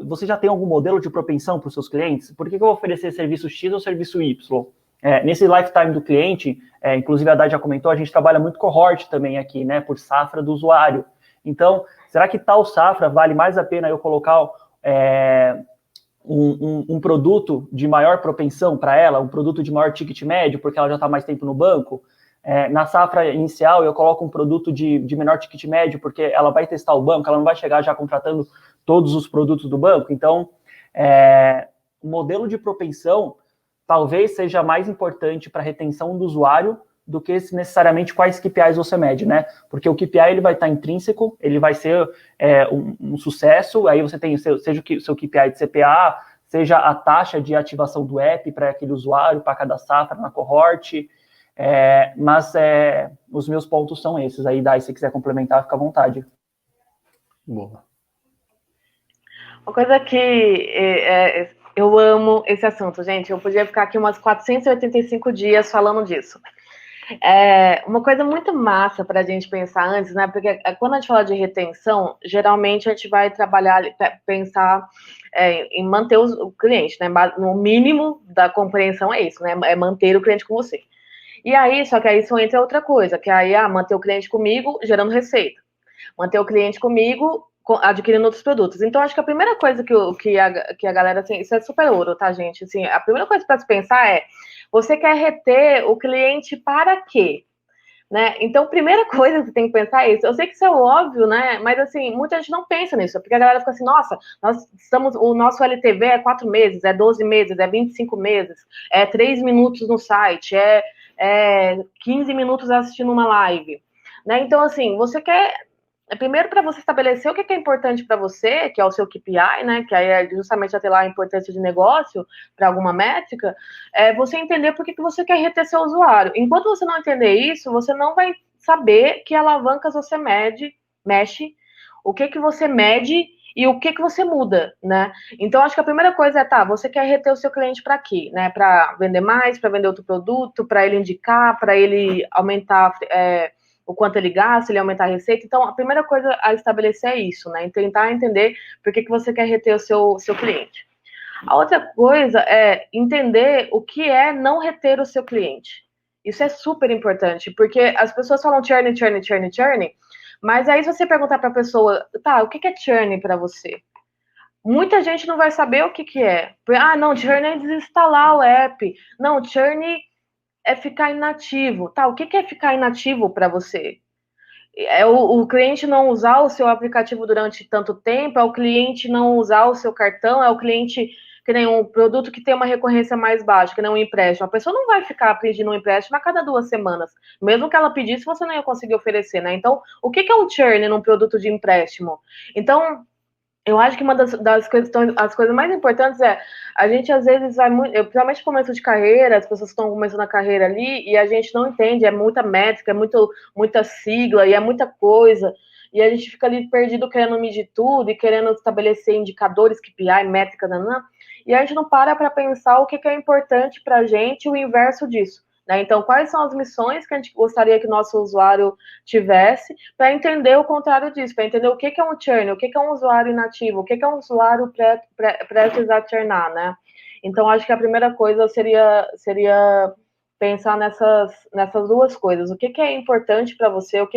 Você já tem algum modelo de propensão para os seus clientes? Por que eu vou oferecer serviço X ou serviço Y? Nesse lifetime do cliente, inclusive a Dai já comentou, a gente trabalha muito cohort também aqui, né, por safra do usuário. Então, será que tal safra vale mais a pena eu colocar um produto de maior propensão para ela, um produto de maior ticket médio, porque ela já está mais tempo no banco? Na safra inicial, eu coloco um produto de menor ticket médio, porque ela vai testar o banco, ela não vai chegar já contratando todos os produtos do banco. Então, o modelo de propensão talvez seja mais importante para a retenção do usuário do que necessariamente quais KPIs você mede, né? Porque o KPI ele vai estar intrínseco, ele vai ser um sucesso, aí você tem, seja o seu KPI de CPA, seja a taxa de ativação do app para aquele usuário, para cada safra na cohort, mas os meus pontos são esses. Aí, Dai, se você quiser complementar, fica à vontade. Boa. Uma coisa que eu amo esse assunto, gente. Eu podia ficar aqui umas 485 dias falando disso. Uma coisa muito massa para a gente pensar antes, né? Porque quando a gente fala de retenção, geralmente a gente vai trabalhar, pensar em manter o cliente, né? No mínimo da compreensão é isso, né? É manter o cliente com você. E aí, só que aí isso entra outra coisa, que aí manter o cliente comigo gerando receita. Manter o cliente comigo adquirindo outros produtos. Então, acho que a primeira coisa que a galera, assim, isso é super ouro, tá, gente? Assim, a primeira coisa para se pensar você quer reter o cliente para quê? Né? Então, a primeira coisa que você tem que pensar é isso. Eu sei que isso é óbvio, né? Mas, assim, muita gente não pensa nisso, porque a galera fica assim, nossa, o nosso LTV é 4 meses, é 12 meses, é 25 meses, é 3 minutos no site, é 15 minutos assistindo uma live. Né? Então, assim, você quer... Primeiro, para você estabelecer o que é importante para você, que é o seu KPI, né? Que aí é justamente até lá a importância de negócio para alguma métrica, você entender por que você quer reter seu usuário. Enquanto você não entender isso, você não vai saber que alavancas você mexe, o que você mede e o que você muda, né? Então, acho que a primeira coisa você quer reter o seu cliente para quê? Né? Para vender mais, para vender outro produto, para ele indicar, para ele aumentar... o quanto ele gasta, ele aumentar a receita. Então, a primeira coisa a estabelecer é isso, né? Tentar entender por que você quer reter o seu cliente. A outra coisa é entender o que é não reter o seu cliente. Isso é super importante, porque as pessoas falam churn, churn, churn, churn, mas aí se você perguntar para a pessoa, o que é churn para você? Muita gente não vai saber o que é. Não, churn é desinstalar o app. Não, churn é ficar inativo. O que é ficar inativo para você? É o cliente não usar o seu aplicativo durante tanto tempo, é o cliente não usar o seu cartão, é o cliente que nem um produto que tem uma recorrência mais baixa, que nem um empréstimo. A pessoa não vai ficar pedindo um empréstimo a cada 2 semanas. Mesmo que ela pedisse, você não ia conseguir oferecer, né? Então, o que é um churn num produto de empréstimo? Então, eu acho que uma das coisas mais importantes a gente às vezes vai muito, principalmente no começo de carreira, as pessoas estão começando a carreira ali e a gente não entende, é muita métrica, muita sigla e é muita coisa, e a gente fica ali perdido querendo medir tudo e querendo estabelecer indicadores, KPI, métrica, e a gente não para pensar o que é importante para a gente e o inverso disso. Né? Então, quais são as missões que a gente gostaria que o nosso usuário tivesse, para entender o contrário disso, para entender o que é um churn, o que é um usuário inativo, o que é um usuário prestes a churnar, né? Então, acho que a primeira coisa seria pensar nessas duas coisas. O que é importante para você,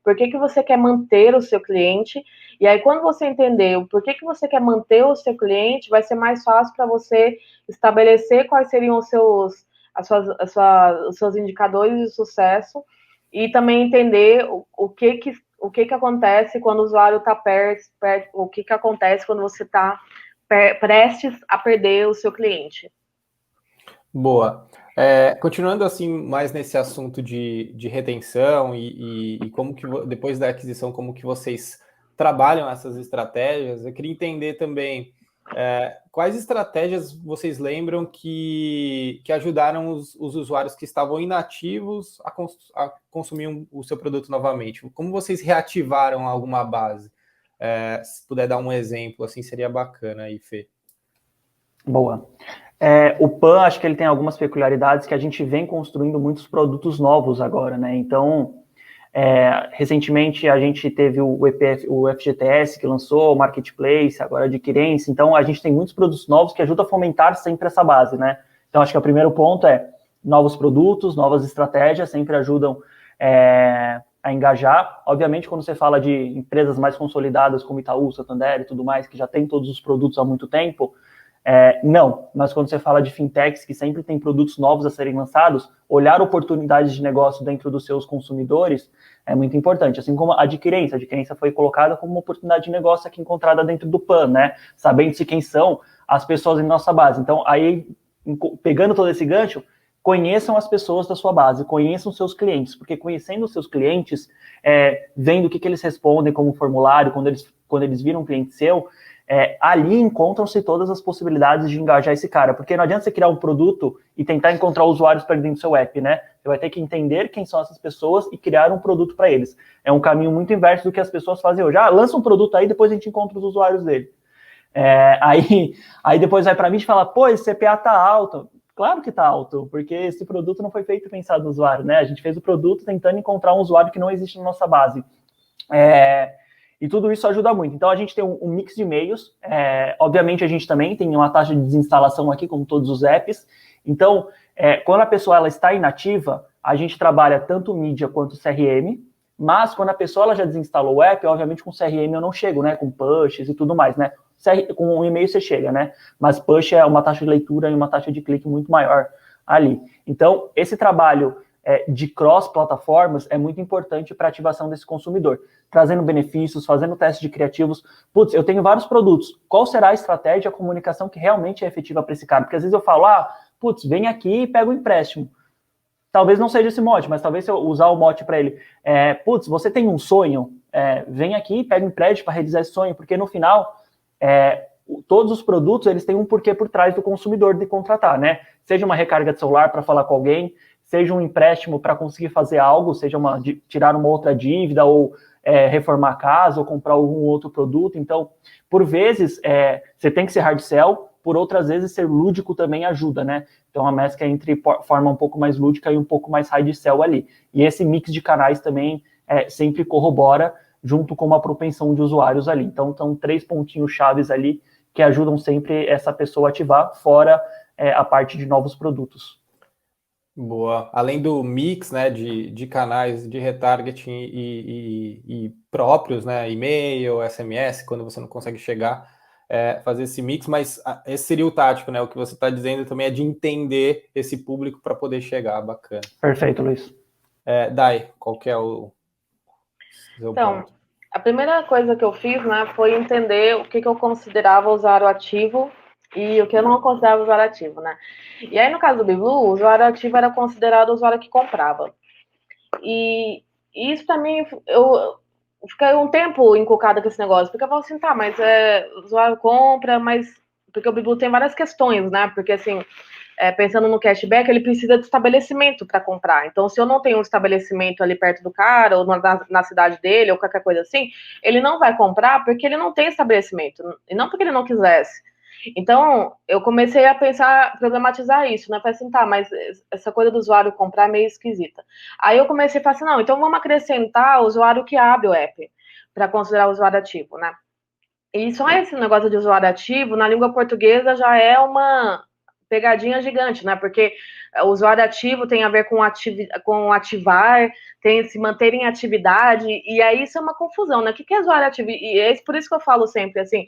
por que você quer manter o seu cliente, e aí quando você entender o porquê que você quer manter o seu cliente, vai ser mais fácil para você estabelecer quais seriam os seus indicadores de sucesso e também entender o que acontece quando o usuário está perto, o que acontece quando você está prestes a perder o seu cliente. Boa. Continuando assim mais nesse assunto de retenção e como que depois da aquisição, como que vocês trabalham essas estratégias, eu queria entender também quais estratégias vocês lembram que ajudaram os usuários que estavam inativos a consumir o seu produto novamente? Como vocês reativaram alguma base? Se puder dar um exemplo, assim, seria bacana aí, Fê. Boa. O PAN, acho que ele tem algumas peculiaridades que a gente vem construindo muitos produtos novos agora, né? Então, Recentemente a gente teve o FGTS que lançou, o Marketplace, agora a Adquirência, então a gente tem muitos produtos novos que ajudam a fomentar sempre essa base, né? Então acho que o primeiro ponto é novos produtos, novas estratégias, sempre ajudam a engajar. Obviamente, quando você fala de empresas mais consolidadas como Itaú, Santander e tudo mais, que já tem todos os produtos há muito tempo, não, mas quando você fala de fintechs que sempre tem produtos novos a serem lançados, olhar oportunidades de negócio dentro dos seus consumidores é muito importante, assim como a adquirência foi colocada como uma oportunidade de negócio aqui encontrada dentro do PAN, né, sabendo-se quem são as pessoas em nossa base. Então, aí, pegando todo esse gancho, conheçam as pessoas da sua base, conheçam seus clientes, porque conhecendo os seus clientes, vendo o que eles respondem como formulário, quando eles viram um cliente seu, ali encontram-se todas as possibilidades de engajar esse cara, porque não adianta você criar um produto e tentar encontrar usuários para dentro do seu app, né? Você vai ter que entender quem são essas pessoas e criar um produto para eles. É um caminho muito inverso do que as pessoas fazem hoje. Lança um produto aí, depois a gente encontra os usuários dele. Aí depois vai para mim e fala, pô, esse CPA tá alto. Claro que tá alto, porque esse produto não foi feito pensado no usuário, né? A gente fez o produto tentando encontrar um usuário que não existe na nossa base. E tudo isso ajuda muito. Então, a gente tem um mix de meios. Obviamente, a gente também tem uma taxa de desinstalação aqui, como todos os apps. Então, quando a pessoa ela está inativa, a gente trabalha tanto mídia quanto CRM. Mas, quando a pessoa ela já desinstalou o app, obviamente, com CRM eu não chego, né? Com pushes e tudo mais, né? Com um e-mail você chega, né? Mas push é uma taxa de leitura e uma taxa de clique muito maior ali. Então, esse trabalho de cross-plataformas é muito importante para a ativação desse consumidor, trazendo benefícios, fazendo testes de criativos. Putz, eu tenho vários produtos, qual será a estratégia, a comunicação que realmente é efetiva para esse cara? Porque às vezes eu falo, putz, vem aqui e pega o empréstimo. Talvez não seja esse mote, mas talvez se eu usar o mote para ele, putz, você tem um sonho? Vem aqui e pega um empréstimo para realizar esse sonho, porque no final, todos os produtos, eles têm um porquê por trás do consumidor de contratar, né? Seja uma recarga de celular para falar com alguém, seja um empréstimo para conseguir fazer algo, seja tirar uma outra dívida, ou reformar a casa, ou comprar algum outro produto. Então, por vezes, você tem que ser hard sell, por outras vezes, ser lúdico também ajuda, né? Então, a mescla entre forma um pouco mais lúdica e um pouco mais hard sell ali. E esse mix de canais também sempre corrobora junto com uma propensão de usuários ali. Então, são 3 pontinhos chaves ali que ajudam sempre essa pessoa a ativar, fora a parte de novos produtos. Boa. Além do mix, né, de canais de retargeting e próprios, né, e-mail, SMS, quando você não consegue chegar, fazer esse mix, mas esse seria o tático, né? O que você está dizendo também é de entender esse público para poder chegar. Bacana. Perfeito, Luiz. Dai, qual que é o seu ponto? A primeira coisa que eu fiz, né, foi entender o que eu considerava usuário ativo e o que eu não considerava usuário ativo, né? E aí, no caso do Biblu, o usuário ativo era considerado o usuário que comprava. E isso, para mim, eu fiquei um tempo encucada com esse negócio, porque eu falo assim, tá, mas o usuário compra, mas... Porque o Biblu tem várias questões, né? Porque, assim, pensando no cashback, ele precisa de estabelecimento para comprar. Então, se eu não tenho um estabelecimento ali perto do cara, ou na cidade dele, ou qualquer coisa assim, ele não vai comprar porque ele não tem estabelecimento, e não porque ele não quisesse. Então, eu comecei a pensar, problematizar isso, né? Falei assim, tá, mas essa coisa do usuário comprar é meio esquisita. Aí eu comecei a falar assim, não, então vamos acrescentar o usuário que abre o app, para considerar o usuário ativo, né? E só esse negócio de usuário ativo, na língua portuguesa, já é uma pegadinha gigante, né? Porque o usuário ativo tem a ver com ativar, tem se manter em atividade, e aí isso é uma confusão, né? O que é usuário ativo? E é por isso que eu falo sempre assim,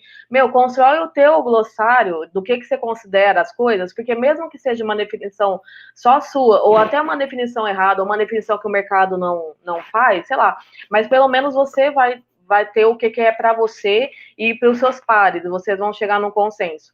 constrói o teu glossário do que você considera as coisas, porque mesmo que seja uma definição só sua, ou até uma definição errada, ou uma definição que o mercado não faz, sei lá, mas pelo menos você vai ter o que é para você e para os seus pares, vocês vão chegar num consenso.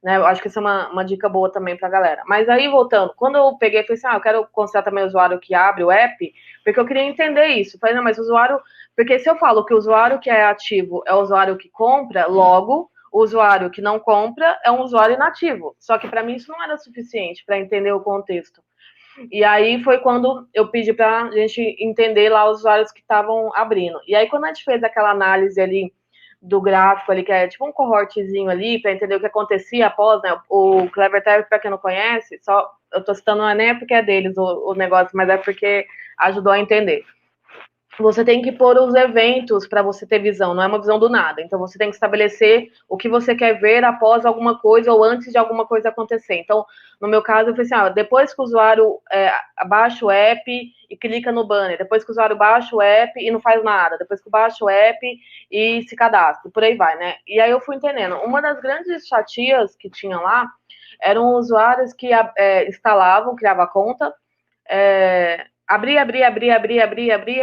Né? Eu acho que isso é uma dica boa também para a galera. Mas aí, voltando, quando eu peguei, falei assim, eu quero considerar também o usuário que abre o app, porque eu queria entender isso. Falei, não, mas o usuário... Porque se eu falo que o usuário que é ativo é o usuário que compra, logo, o usuário que não compra é um usuário inativo. Só que para mim isso não era suficiente para entender o contexto. E aí foi quando eu pedi para a gente entender lá os usuários que estavam abrindo. E aí, quando a gente fez aquela análise ali do gráfico ali, que é tipo um cohortezinho ali, para entender o que acontecia após, né? O Clevertap, para quem não conhece, só eu tô citando, não é nem porque é deles o negócio, mas é porque ajudou a entender. você tem que pôr os eventos para você ter visão, não é uma visão do nada. Então, você tem que estabelecer o que você quer ver após alguma coisa ou antes de alguma coisa acontecer. Então, no meu caso, eu falei assim, depois que o usuário baixa o app e clica no banner, depois que o usuário baixa o app e não faz nada, depois que baixa o app e se cadastra, por aí vai, né? E aí eu fui entendendo. Uma das grandes fatias que tinha lá eram usuários que instalavam, criavam a conta, abria,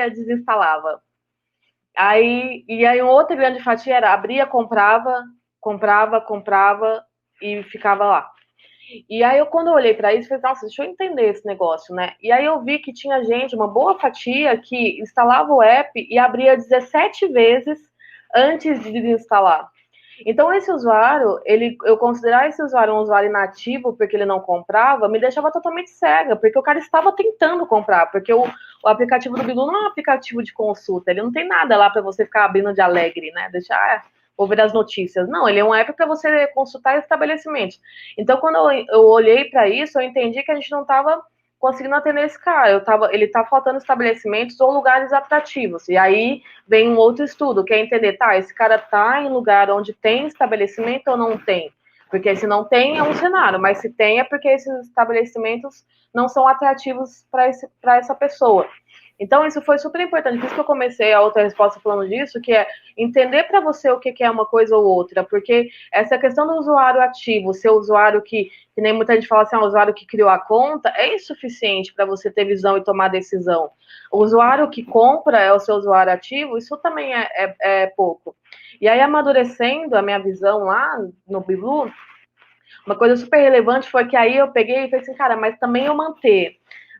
desinstalava. E aí uma outra grande fatia era abria, comprava e ficava lá. E aí, quando eu olhei para isso, falei, nossa, deixa eu entender esse negócio, né? E aí eu vi que tinha gente, uma boa fatia, que instalava o app e abria 17 vezes antes de desinstalar. Então, esse usuário, eu considerar esse usuário um usuário inativo porque ele não comprava, me deixava totalmente cega, porque o cara estava tentando comprar, porque o aplicativo do Bilu não é um aplicativo de consulta, ele não tem nada lá para você ficar abrindo de alegre, né? Deixar ou ver as notícias. Não, ele é um app para você consultar estabelecimentos. Então, quando eu olhei para isso, eu entendi que a gente não estava conseguindo atender esse cara. Ele tá faltando estabelecimentos ou lugares atrativos. E aí vem um outro estudo, que é entender, esse cara tá em lugar onde tem estabelecimento ou não tem? Porque se não tem, é um cenário, mas se tem, é porque esses estabelecimentos não são atrativos para essa pessoa. Então, isso foi super importante. Por isso que eu comecei a outra resposta falando disso, que é entender para você o que é uma coisa ou outra, porque essa questão do usuário ativo, ser usuário que nem muita gente fala assim, o usuário que criou a conta, é insuficiente para você ter visão e tomar decisão. O usuário que compra é o seu usuário ativo, isso também é pouco. E aí, amadurecendo a minha visão lá no Bilu, uma coisa super relevante foi que aí eu peguei e falei assim, cara, mas também eu manter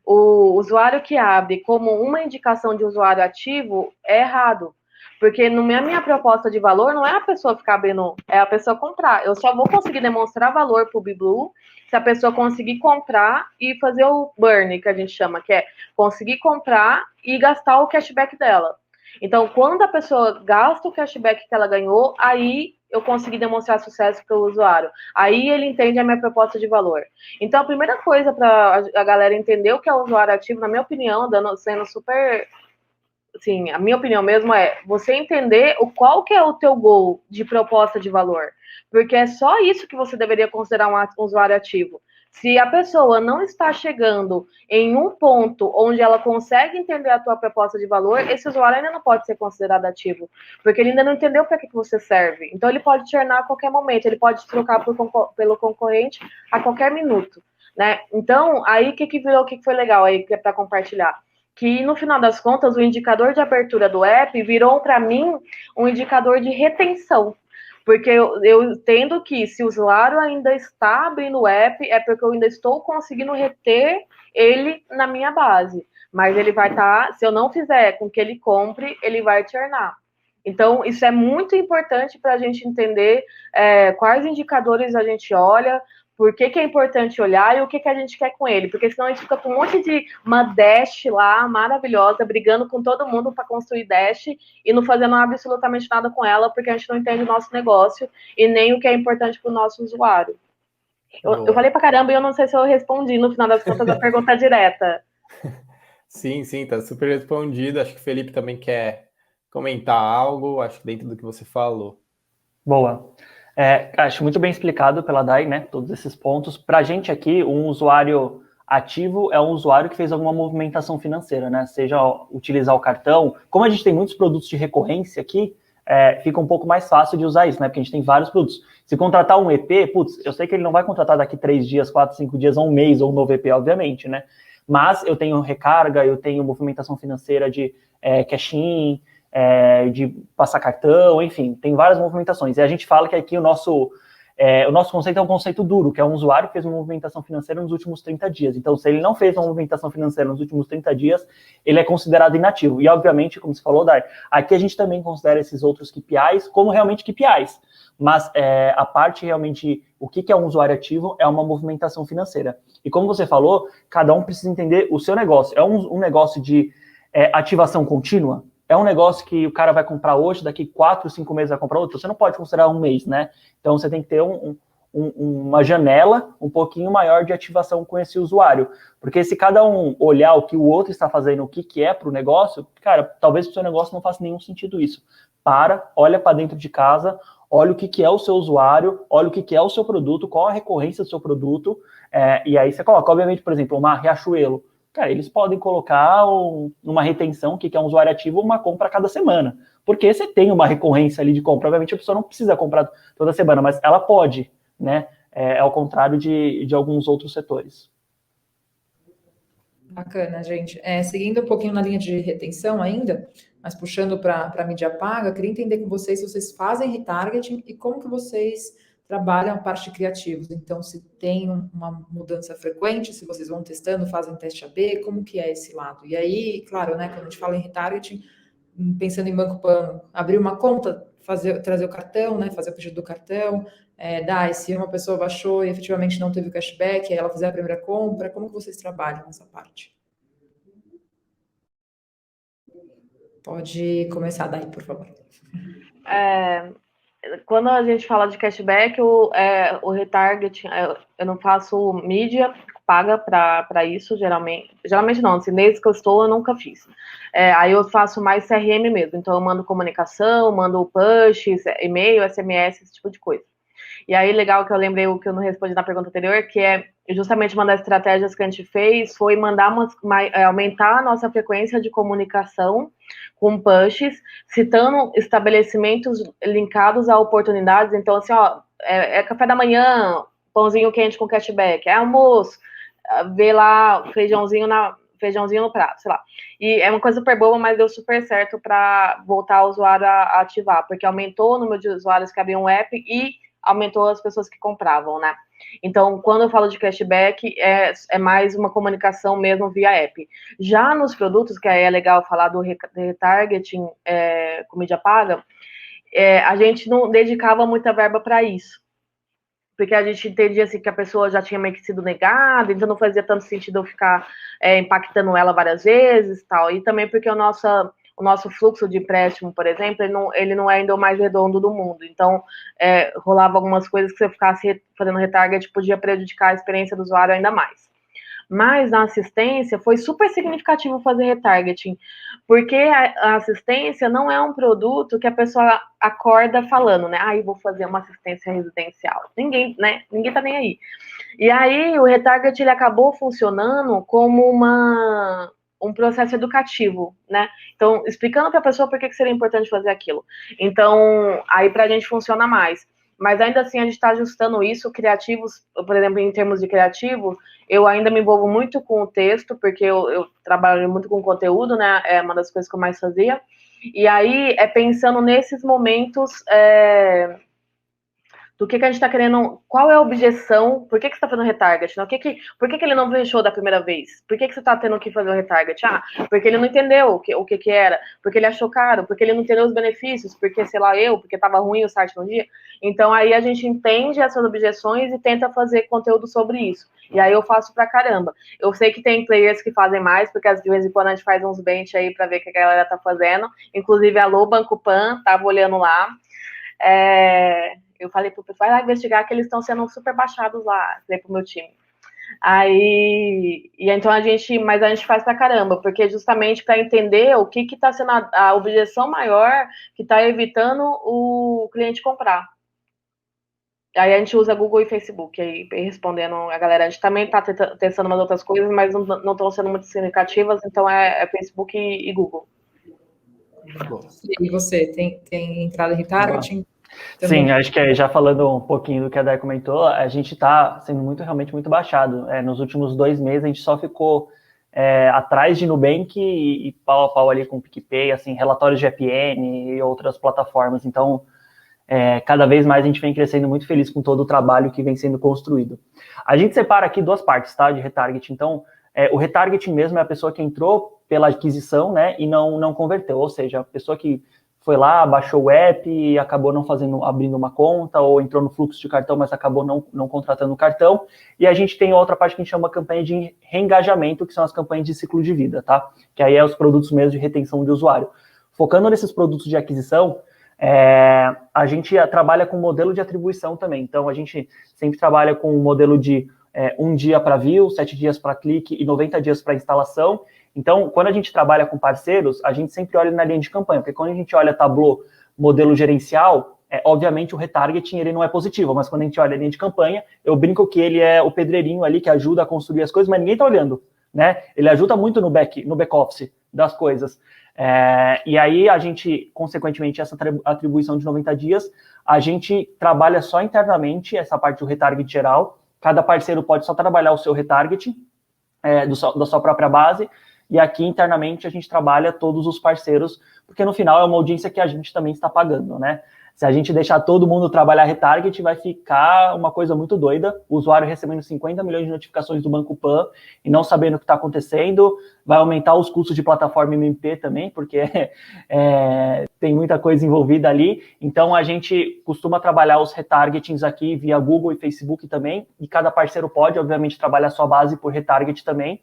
o usuário que abre como uma indicação de usuário ativo é errado. Porque na minha proposta de valor não é a pessoa ficar abrindo, é a pessoa comprar. Eu só vou conseguir demonstrar valor para o Bilu se a pessoa conseguir comprar e fazer o burn, que a gente chama, que é conseguir comprar e gastar o cashback dela. Então, quando a pessoa gasta o cashback que ela ganhou, aí eu consegui demonstrar sucesso para o usuário. Aí ele entende a minha proposta de valor. Então, a primeira coisa para a galera entender o que é o usuário ativo, na minha opinião, sendo super... Assim, a minha opinião mesmo é você entender qual que é o teu goal de proposta de valor. Porque é só isso que você deveria considerar um usuário ativo. Se a pessoa não está chegando em um ponto onde ela consegue entender a tua proposta de valor, esse usuário ainda não pode ser considerado ativo, porque ele ainda não entendeu para que você serve. Então, ele pode te earnar a qualquer momento, ele pode te trocar pelo concorrente a qualquer minuto, né? Então, aí, o que virou, o que foi legal aí, que é para compartilhar? Que, no final das contas, o indicador de abertura do app virou, para mim, um indicador de retenção. Porque eu entendo que se o usuário ainda está abrindo o app, é porque eu ainda estou conseguindo reter ele na minha base. Mas ele vai estar, se eu não fizer com que ele compre, ele vai te earnar. Então, isso é muito importante para a gente entender quais indicadores a gente olha, por que é importante olhar e o que a gente quer com ele. Porque senão a gente fica com um monte de uma dash lá, maravilhosa, brigando com todo mundo para construir dash e não fazendo absolutamente nada com ela, porque a gente não entende o nosso negócio e nem o que é importante para o nosso usuário. Eu falei para caramba e eu não sei se eu respondi, no final das contas, a pergunta direta. Sim, tá super respondido. Acho que o Felipe também quer comentar algo, acho que dentro do que você falou. Boa. Acho muito bem explicado pela Dai, né, todos esses pontos. Para a gente aqui, um usuário ativo é um usuário que fez alguma movimentação financeira, né, seja utilizar o cartão. Como a gente tem muitos produtos de recorrência aqui, fica um pouco mais fácil de usar isso, né, porque a gente tem vários produtos. Se contratar um EP, eu sei que ele não vai contratar daqui 3 dias, 4, 5 dias, ou um mês, ou um novo EP, obviamente, né, mas eu tenho recarga, eu tenho movimentação financeira de cash-in, de passar cartão, enfim, tem várias movimentações. E a gente fala que aqui o nosso conceito é um conceito duro, que é um usuário que fez uma movimentação financeira nos últimos 30 dias. Então, se ele não fez uma movimentação financeira nos últimos 30 dias, ele é considerado inativo. E, obviamente, como você falou, Dai, aqui a gente também considera esses outros KPIs como realmente KPIs. Mas a parte realmente, o que é um usuário ativo é uma movimentação financeira. E como você falou, cada um precisa entender o seu negócio. É um negócio de ativação contínua? É um negócio que o cara vai comprar hoje, daqui 4, 5 meses vai comprar outro? Você não pode considerar um mês, né? Então, você tem que ter uma janela um pouquinho maior de ativação com esse usuário. Porque se cada um olhar o que o outro está fazendo, o que é para o negócio, cara, talvez para o seu negócio não faça nenhum sentido isso. Olha para dentro de casa, olha o que é o seu usuário, olha o que é o seu produto, qual a recorrência do seu produto, e aí você coloca, obviamente, por exemplo, uma Riachuelo. Cara, eles podem colocar uma retenção, que é um usuário ativo, uma compra a cada semana. Porque você tem uma recorrência ali de compra. Obviamente a pessoa não precisa comprar toda semana, mas ela pode, né? Ao contrário de alguns outros setores. Bacana, gente. Seguindo um pouquinho na linha de retenção ainda, mas puxando para a mídia paga, queria entender com vocês se vocês fazem retargeting e como que vocês trabalham a parte de criativos. Então, se tem uma mudança frequente, se vocês vão testando, fazem teste AB, como que é esse lado? E aí, claro, né, quando a gente fala em retargeting, pensando em Banco Pan, abrir uma conta, trazer o cartão, né, fazer o pedido do cartão, se uma pessoa baixou e efetivamente não teve o cashback, aí ela fizer a primeira compra, como que vocês trabalham nessa parte? Pode começar daí, por favor. Quando a gente fala de cashback, o retargeting, eu não faço mídia paga para isso, geralmente não, assim, desde que eu estou, eu nunca fiz. Aí eu faço mais CRM mesmo, então eu mando comunicação, mando push, e-mail, SMS, esse tipo de coisa. E aí, legal que eu lembrei o que eu não respondi na pergunta anterior, que é justamente uma das estratégias que a gente fez foi aumentar a nossa frequência de comunicação com pushes, citando estabelecimentos linkados a oportunidades. Então, assim, ó, é café da manhã, pãozinho quente com cashback, é almoço, vê lá feijãozinho no prato, sei lá. E é uma coisa super boa, mas deu super certo para voltar o usuário a ativar, porque aumentou o número de usuários que abriam o app e aumentou as pessoas que compravam, né? Então, quando eu falo de cashback, é mais uma comunicação mesmo via app. Já nos produtos, que aí é legal falar do retargeting com mídia paga, a gente não dedicava muita verba para isso. Porque a gente entendia assim, que a pessoa já tinha meio que sido negada, então não fazia tanto sentido eu ficar impactando ela várias vezes e tal. E também porque o nosso fluxo de empréstimo, por exemplo, ele não é ainda o mais redondo do mundo. Então, rolava algumas coisas que você ficasse fazendo retarget, podia prejudicar a experiência do usuário ainda mais. Mas na assistência foi super significativo fazer retargeting, porque a assistência não é um produto que a pessoa acorda falando, né? Eu vou fazer uma assistência residencial. Ninguém tá nem aí. E aí o retarget ele acabou funcionando como um processo educativo, né? Então, explicando para a pessoa por que seria importante fazer aquilo. Então, aí para a gente funciona mais. Mas ainda assim, a gente está ajustando isso. Criativos, por exemplo, em termos de criativo, eu ainda me envolvo muito com o texto, porque eu trabalho muito com conteúdo, né? É uma das coisas que eu mais fazia. E aí, pensando nesses momentos do que a gente está querendo, qual é a objeção, por que você está fazendo retarget, né? Por que ele não fechou da primeira vez? Por que você está tendo que fazer o retarget? Porque ele não entendeu o que era, porque ele achou caro, porque ele não entendeu os benefícios, porque, sei lá, porque estava ruim o site no dia. Então, aí a gente entende essas objeções e tenta fazer conteúdo sobre isso. E aí eu faço pra caramba. Eu sei que tem players que fazem mais, porque às vezes quando a gente faz uns bench aí pra ver o que a galera tá fazendo. Inclusive, alô, Banco Pan, tava olhando lá. Eu falei pro pessoal, vai lá investigar que eles estão sendo super baixados lá, falei pro meu time. Então a gente faz pra caramba, porque justamente para entender o que tá sendo a objeção maior que tá evitando o cliente comprar. Aí a gente usa Google e Facebook aí, respondendo a galera. A gente também tá testando umas outras coisas, mas não estão sendo muito significativas, então é Facebook e Google. E você, tem entrada em retargeting? Sim, acho que já falando um pouquinho do que a Day comentou, a gente está sendo realmente muito baixado. Nos últimos 2 meses, a gente só ficou atrás de Nubank e pau a pau ali com o PicPay, assim, relatórios de EPN e outras plataformas. Então, cada vez mais a gente vem crescendo muito feliz com todo o trabalho que vem sendo construído. A gente separa aqui 2 partes, tá, de retargeting. Então, o retargeting mesmo é a pessoa que entrou pela aquisição, né, e não converteu, ou seja, a pessoa que foi lá, baixou o app e acabou não abrindo uma conta, ou entrou no fluxo de cartão, mas acabou não contratando o cartão. E a gente tem outra parte que a gente chama campanha de reengajamento, que são as campanhas de ciclo de vida, tá? Que aí é os produtos mesmo de retenção de usuário. Focando nesses produtos de aquisição, A gente trabalha com modelo de atribuição também. Então, a gente sempre trabalha com um modelo de 1 dia para view, 7 dias para clique e 90 dias para instalação. Então, quando a gente trabalha com parceiros, a gente sempre olha na linha de campanha, porque quando a gente olha Tableau, modelo gerencial, obviamente o retargeting ele não é positivo, mas quando a gente olha a linha de campanha, eu brinco que ele é o pedreirinho ali que ajuda a construir as coisas, mas ninguém está olhando, né? Ele ajuda muito no back-office das coisas. E aí a gente, consequentemente, essa atribuição de 90 dias, a gente trabalha só internamente essa parte do retarget geral. Cada parceiro pode só trabalhar o seu retargeting da sua própria base, e aqui internamente a gente trabalha todos os parceiros, porque no final é uma audiência que a gente também está pagando, né? Se a gente deixar todo mundo trabalhar retarget, vai ficar uma coisa muito doida, o usuário recebendo 50 milhões de notificações do Banco Pan e não sabendo o que está acontecendo, vai aumentar os custos de plataforma MP também, porque tem muita coisa envolvida ali. Então, a gente costuma trabalhar os retargetings aqui via Google e Facebook também, e cada parceiro pode, obviamente, trabalhar a sua base por retarget também.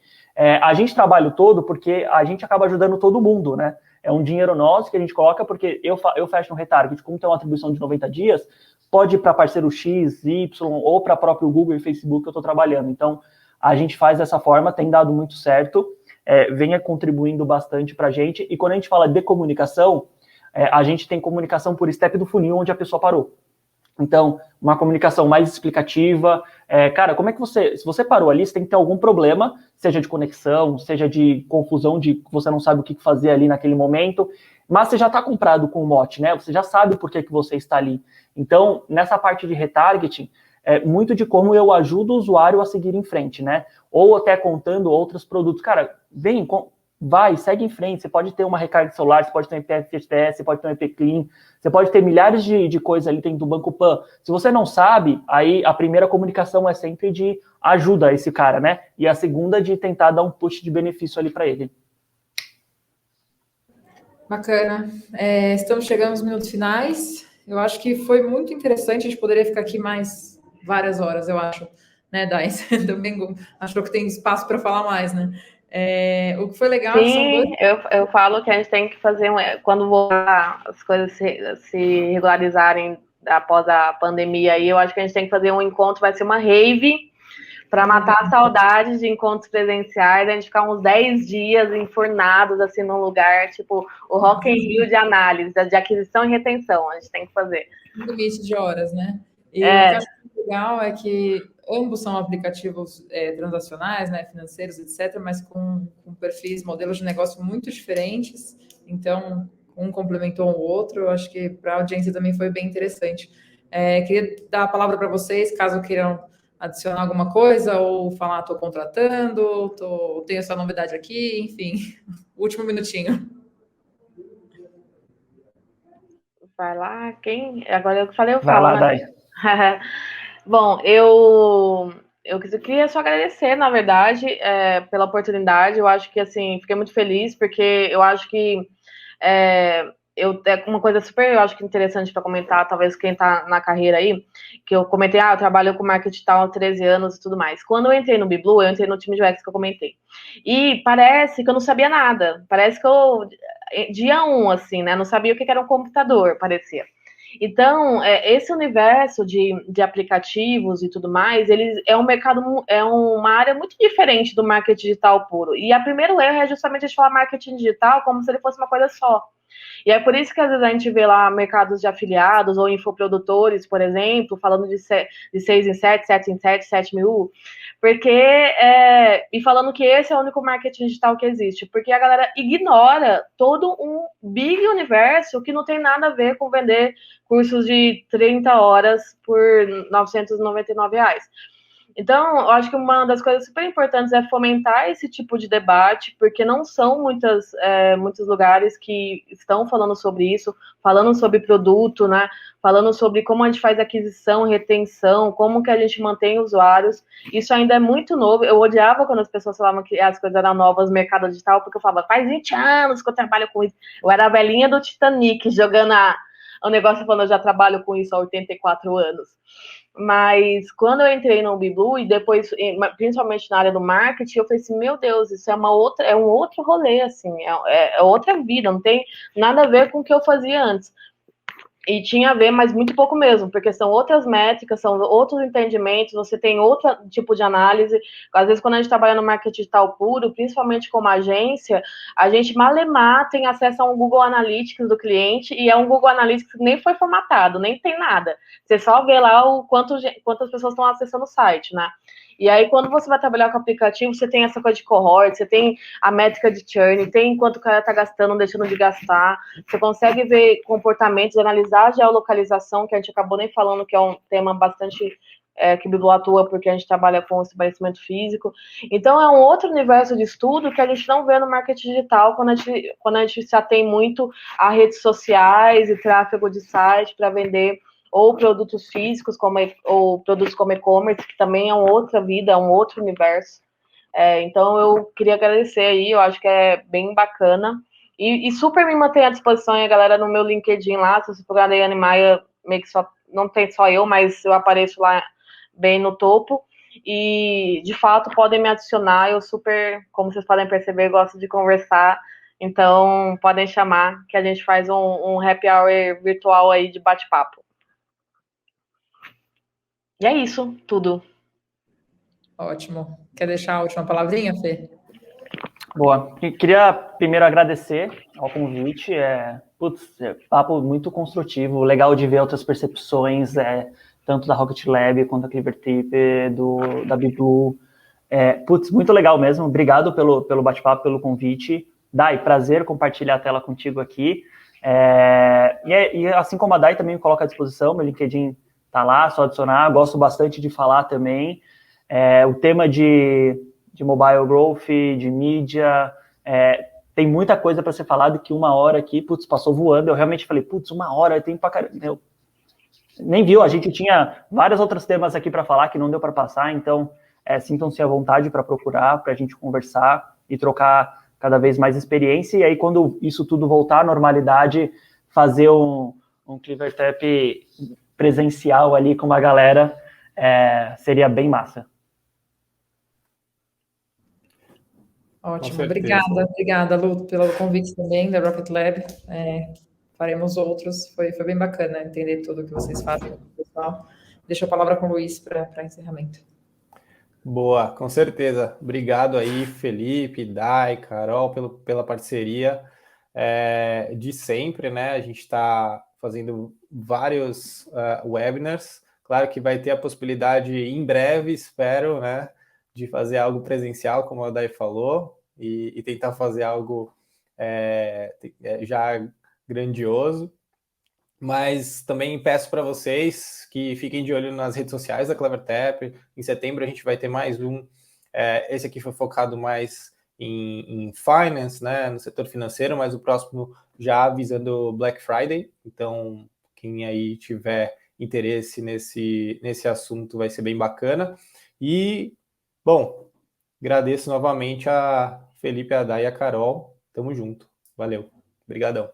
A gente trabalha o todo porque a gente acaba ajudando todo mundo, né? É um dinheiro nosso que a gente coloca, porque eu fecho no retarget, como tem uma atribuição de 90 dias, pode ir para parceiro X, Y, ou para próprio Google e Facebook que eu estou trabalhando. Então, a gente faz dessa forma, tem dado muito certo, venha contribuindo bastante para a gente. E quando a gente fala de comunicação, a gente tem comunicação por step do funil, onde a pessoa parou. Então, uma comunicação mais explicativa. Cara, como é que se você parou ali, você tem que ter algum problema, seja de conexão, seja de confusão, de que você não sabe o que fazer ali naquele momento, mas você já está comprado com o mote, né? Você já sabe por que você está ali. Então, nessa parte de retargeting, muito de como eu ajudo o usuário a seguir em frente, né? Ou até contando outros produtos. Cara, vai, segue em frente. Você pode ter uma recarga de celular, você pode ter um FTTS, você pode ter um EP Clean, você pode ter milhares de coisas ali dentro do Banco Pan. Se você não sabe, aí a primeira comunicação é sempre de ajuda a esse cara, né? E a segunda de tentar dar um push de benefício ali para ele. Bacana. Estamos chegando aos minutos finais. Eu acho que foi muito interessante. A gente poderia ficar aqui mais várias horas, eu acho, né, Dai? Você também achou que tem espaço para falar mais, né? O que foi legal... Sim, eu falo que a gente tem que fazer, quando as coisas se regularizarem após a pandemia, aí eu acho que a gente tem que fazer um encontro, vai ser uma rave, para matar a saudade de encontros presenciais, a gente ficar uns 10 dias enfurnados, assim, num lugar, tipo, o Rock in Rio de análise, de aquisição e retenção, a gente tem que fazer. Um limite de horas, né? E o que eu acho legal é que ambos são aplicativos transacionais, né, financeiros, etc., mas com perfis, modelos de negócio muito diferentes. Então, um complementou o outro. Eu acho que para a audiência também foi bem interessante. Queria dar a palavra para vocês, caso queiram adicionar alguma coisa ou falar, estou contratando, tenho essa novidade aqui, enfim. Último minutinho. Vai lá, quem? Agora eu falei, eu Vai falo, lá, né? Dai. Bom, eu queria só agradecer, na verdade, pela oportunidade. Eu acho que, assim, fiquei muito feliz, porque eu acho que uma coisa super, eu acho que interessante para comentar, talvez quem está na carreira aí, que eu comentei, eu trabalho com marketing digital há 13 anos e tudo mais. Quando eu entrei no BeBlue, eu entrei no time de UX que eu comentei. E parece que eu não sabia nada. Parece que dia 1, assim, né? Não sabia o que era um computador, parecia. Então, esse universo de aplicativos e tudo mais, é um mercado, é uma área muito diferente do marketing digital puro. E o primeiro erro é justamente a gente falar marketing digital como se ele fosse uma coisa só. E é por isso que às vezes a gente vê lá mercados de afiliados ou infoprodutores, por exemplo, falando de 6 em 7, 7 em 7, 7 mil, porque, e falando que esse é o único marketing digital que existe, porque a galera ignora todo um big universo que não tem nada a ver com vender cursos de 30 horas por R$ 999. Então, eu acho que uma das coisas super importantes é fomentar esse tipo de debate, porque não são muitos lugares que estão falando sobre isso, falando sobre produto, né? Falando sobre como a gente faz aquisição, retenção, como que a gente mantém usuários. Isso ainda é muito novo. Eu odiava quando as pessoas falavam que as coisas eram novas no mercado digital, porque eu falava, faz 20 anos que eu trabalho com isso. Eu era a velhinha do Titanic, jogando o negócio falando, eu já trabalho com isso há 84 anos. Mas quando eu entrei no BeBlue e depois, principalmente na área do marketing, eu falei assim, meu Deus, isso é um outro rolê, assim, é outra vida, não tem nada a ver com o que eu fazia antes. E tinha a ver, mas muito pouco mesmo, porque são outras métricas, são outros entendimentos, você tem outro tipo de análise. Às vezes, quando a gente trabalha no marketing digital puro, principalmente como agência, a gente malemar tem acesso a um Google Analytics do cliente, e é um Google Analytics que nem foi formatado, nem tem nada. Você só vê lá o quantas pessoas estão acessando o site, né? E aí, quando você vai trabalhar com o aplicativo, você tem essa coisa de cohort, você tem a métrica de churn, tem quanto o cara está gastando, deixando de gastar, você consegue ver comportamentos, analisar a geolocalização, que a gente acabou nem falando, que é um tema bastante que o Bibu atua, porque a gente trabalha com estabelecimento físico. Então, é um outro universo de estudo que a gente não vê no marketing digital quando a gente se atém muito a redes sociais e tráfego de site para vender ou produtos físicos, ou produtos como e-commerce, que também é uma outra vida, é um outro universo. Então, eu queria agradecer aí, eu acho que é bem bacana. E super me mantém à disposição, e a galera no meu LinkedIn lá, se você procurar Daiane Maia, meio que só, não tem só eu, mas eu apareço lá bem no topo. E, de fato, podem me adicionar, eu super, como vocês podem perceber, gosto de conversar. Então, podem chamar, que a gente faz um happy hour virtual aí de bate-papo. E é isso, tudo. Ótimo. Quer deixar a última palavrinha, Fê? Boa. Queria primeiro agradecer ao convite. Papo muito construtivo, legal de ver outras percepções, tanto da Rocket Lab quanto da Clever Tip, da BeBlue. Muito legal mesmo. Obrigado pelo bate-papo, pelo convite. Dai, prazer compartilhar a tela contigo aqui. E assim como a Dai também me coloca à disposição, meu LinkedIn tá lá, só adicionar. Gosto bastante de falar também. O tema de mobile growth, de mídia, tem muita coisa para ser falado que uma hora aqui, passou voando. Eu realmente falei, uma hora, eu tenho pra caramba. Eu nem viu, a gente tinha vários outros temas aqui para falar que não deu para passar, então sintam-se à vontade para procurar, para a gente conversar e trocar cada vez mais experiência. E aí, quando isso tudo voltar à normalidade, fazer um CleverTap presencial ali com uma galera seria bem massa. Ótimo, obrigada, Lu, pelo convite também da Rocket Lab. Faremos outros, foi bem bacana entender tudo que vocês fazem, pessoal. Deixo a palavra com o Luiz para encerramento. Boa, com certeza. Obrigado aí, Felipe, Dai, Carol, pela parceria de sempre, né? A gente está fazendo vários webinars. Claro que vai ter a possibilidade em breve, espero, né? De fazer algo presencial, como a Dai falou, e tentar fazer algo já grandioso. Mas também peço para vocês que fiquem de olho nas redes sociais da CleverTap. Em setembro a gente vai ter mais um. Esse aqui foi focado mais em finance, né, no setor financeiro, mas o próximo já visando Black Friday. Então, quem aí tiver interesse nesse assunto vai ser bem bacana. E, bom, agradeço novamente a Felipe, a Day e a Carol. Tamo junto. Valeu. Obrigadão.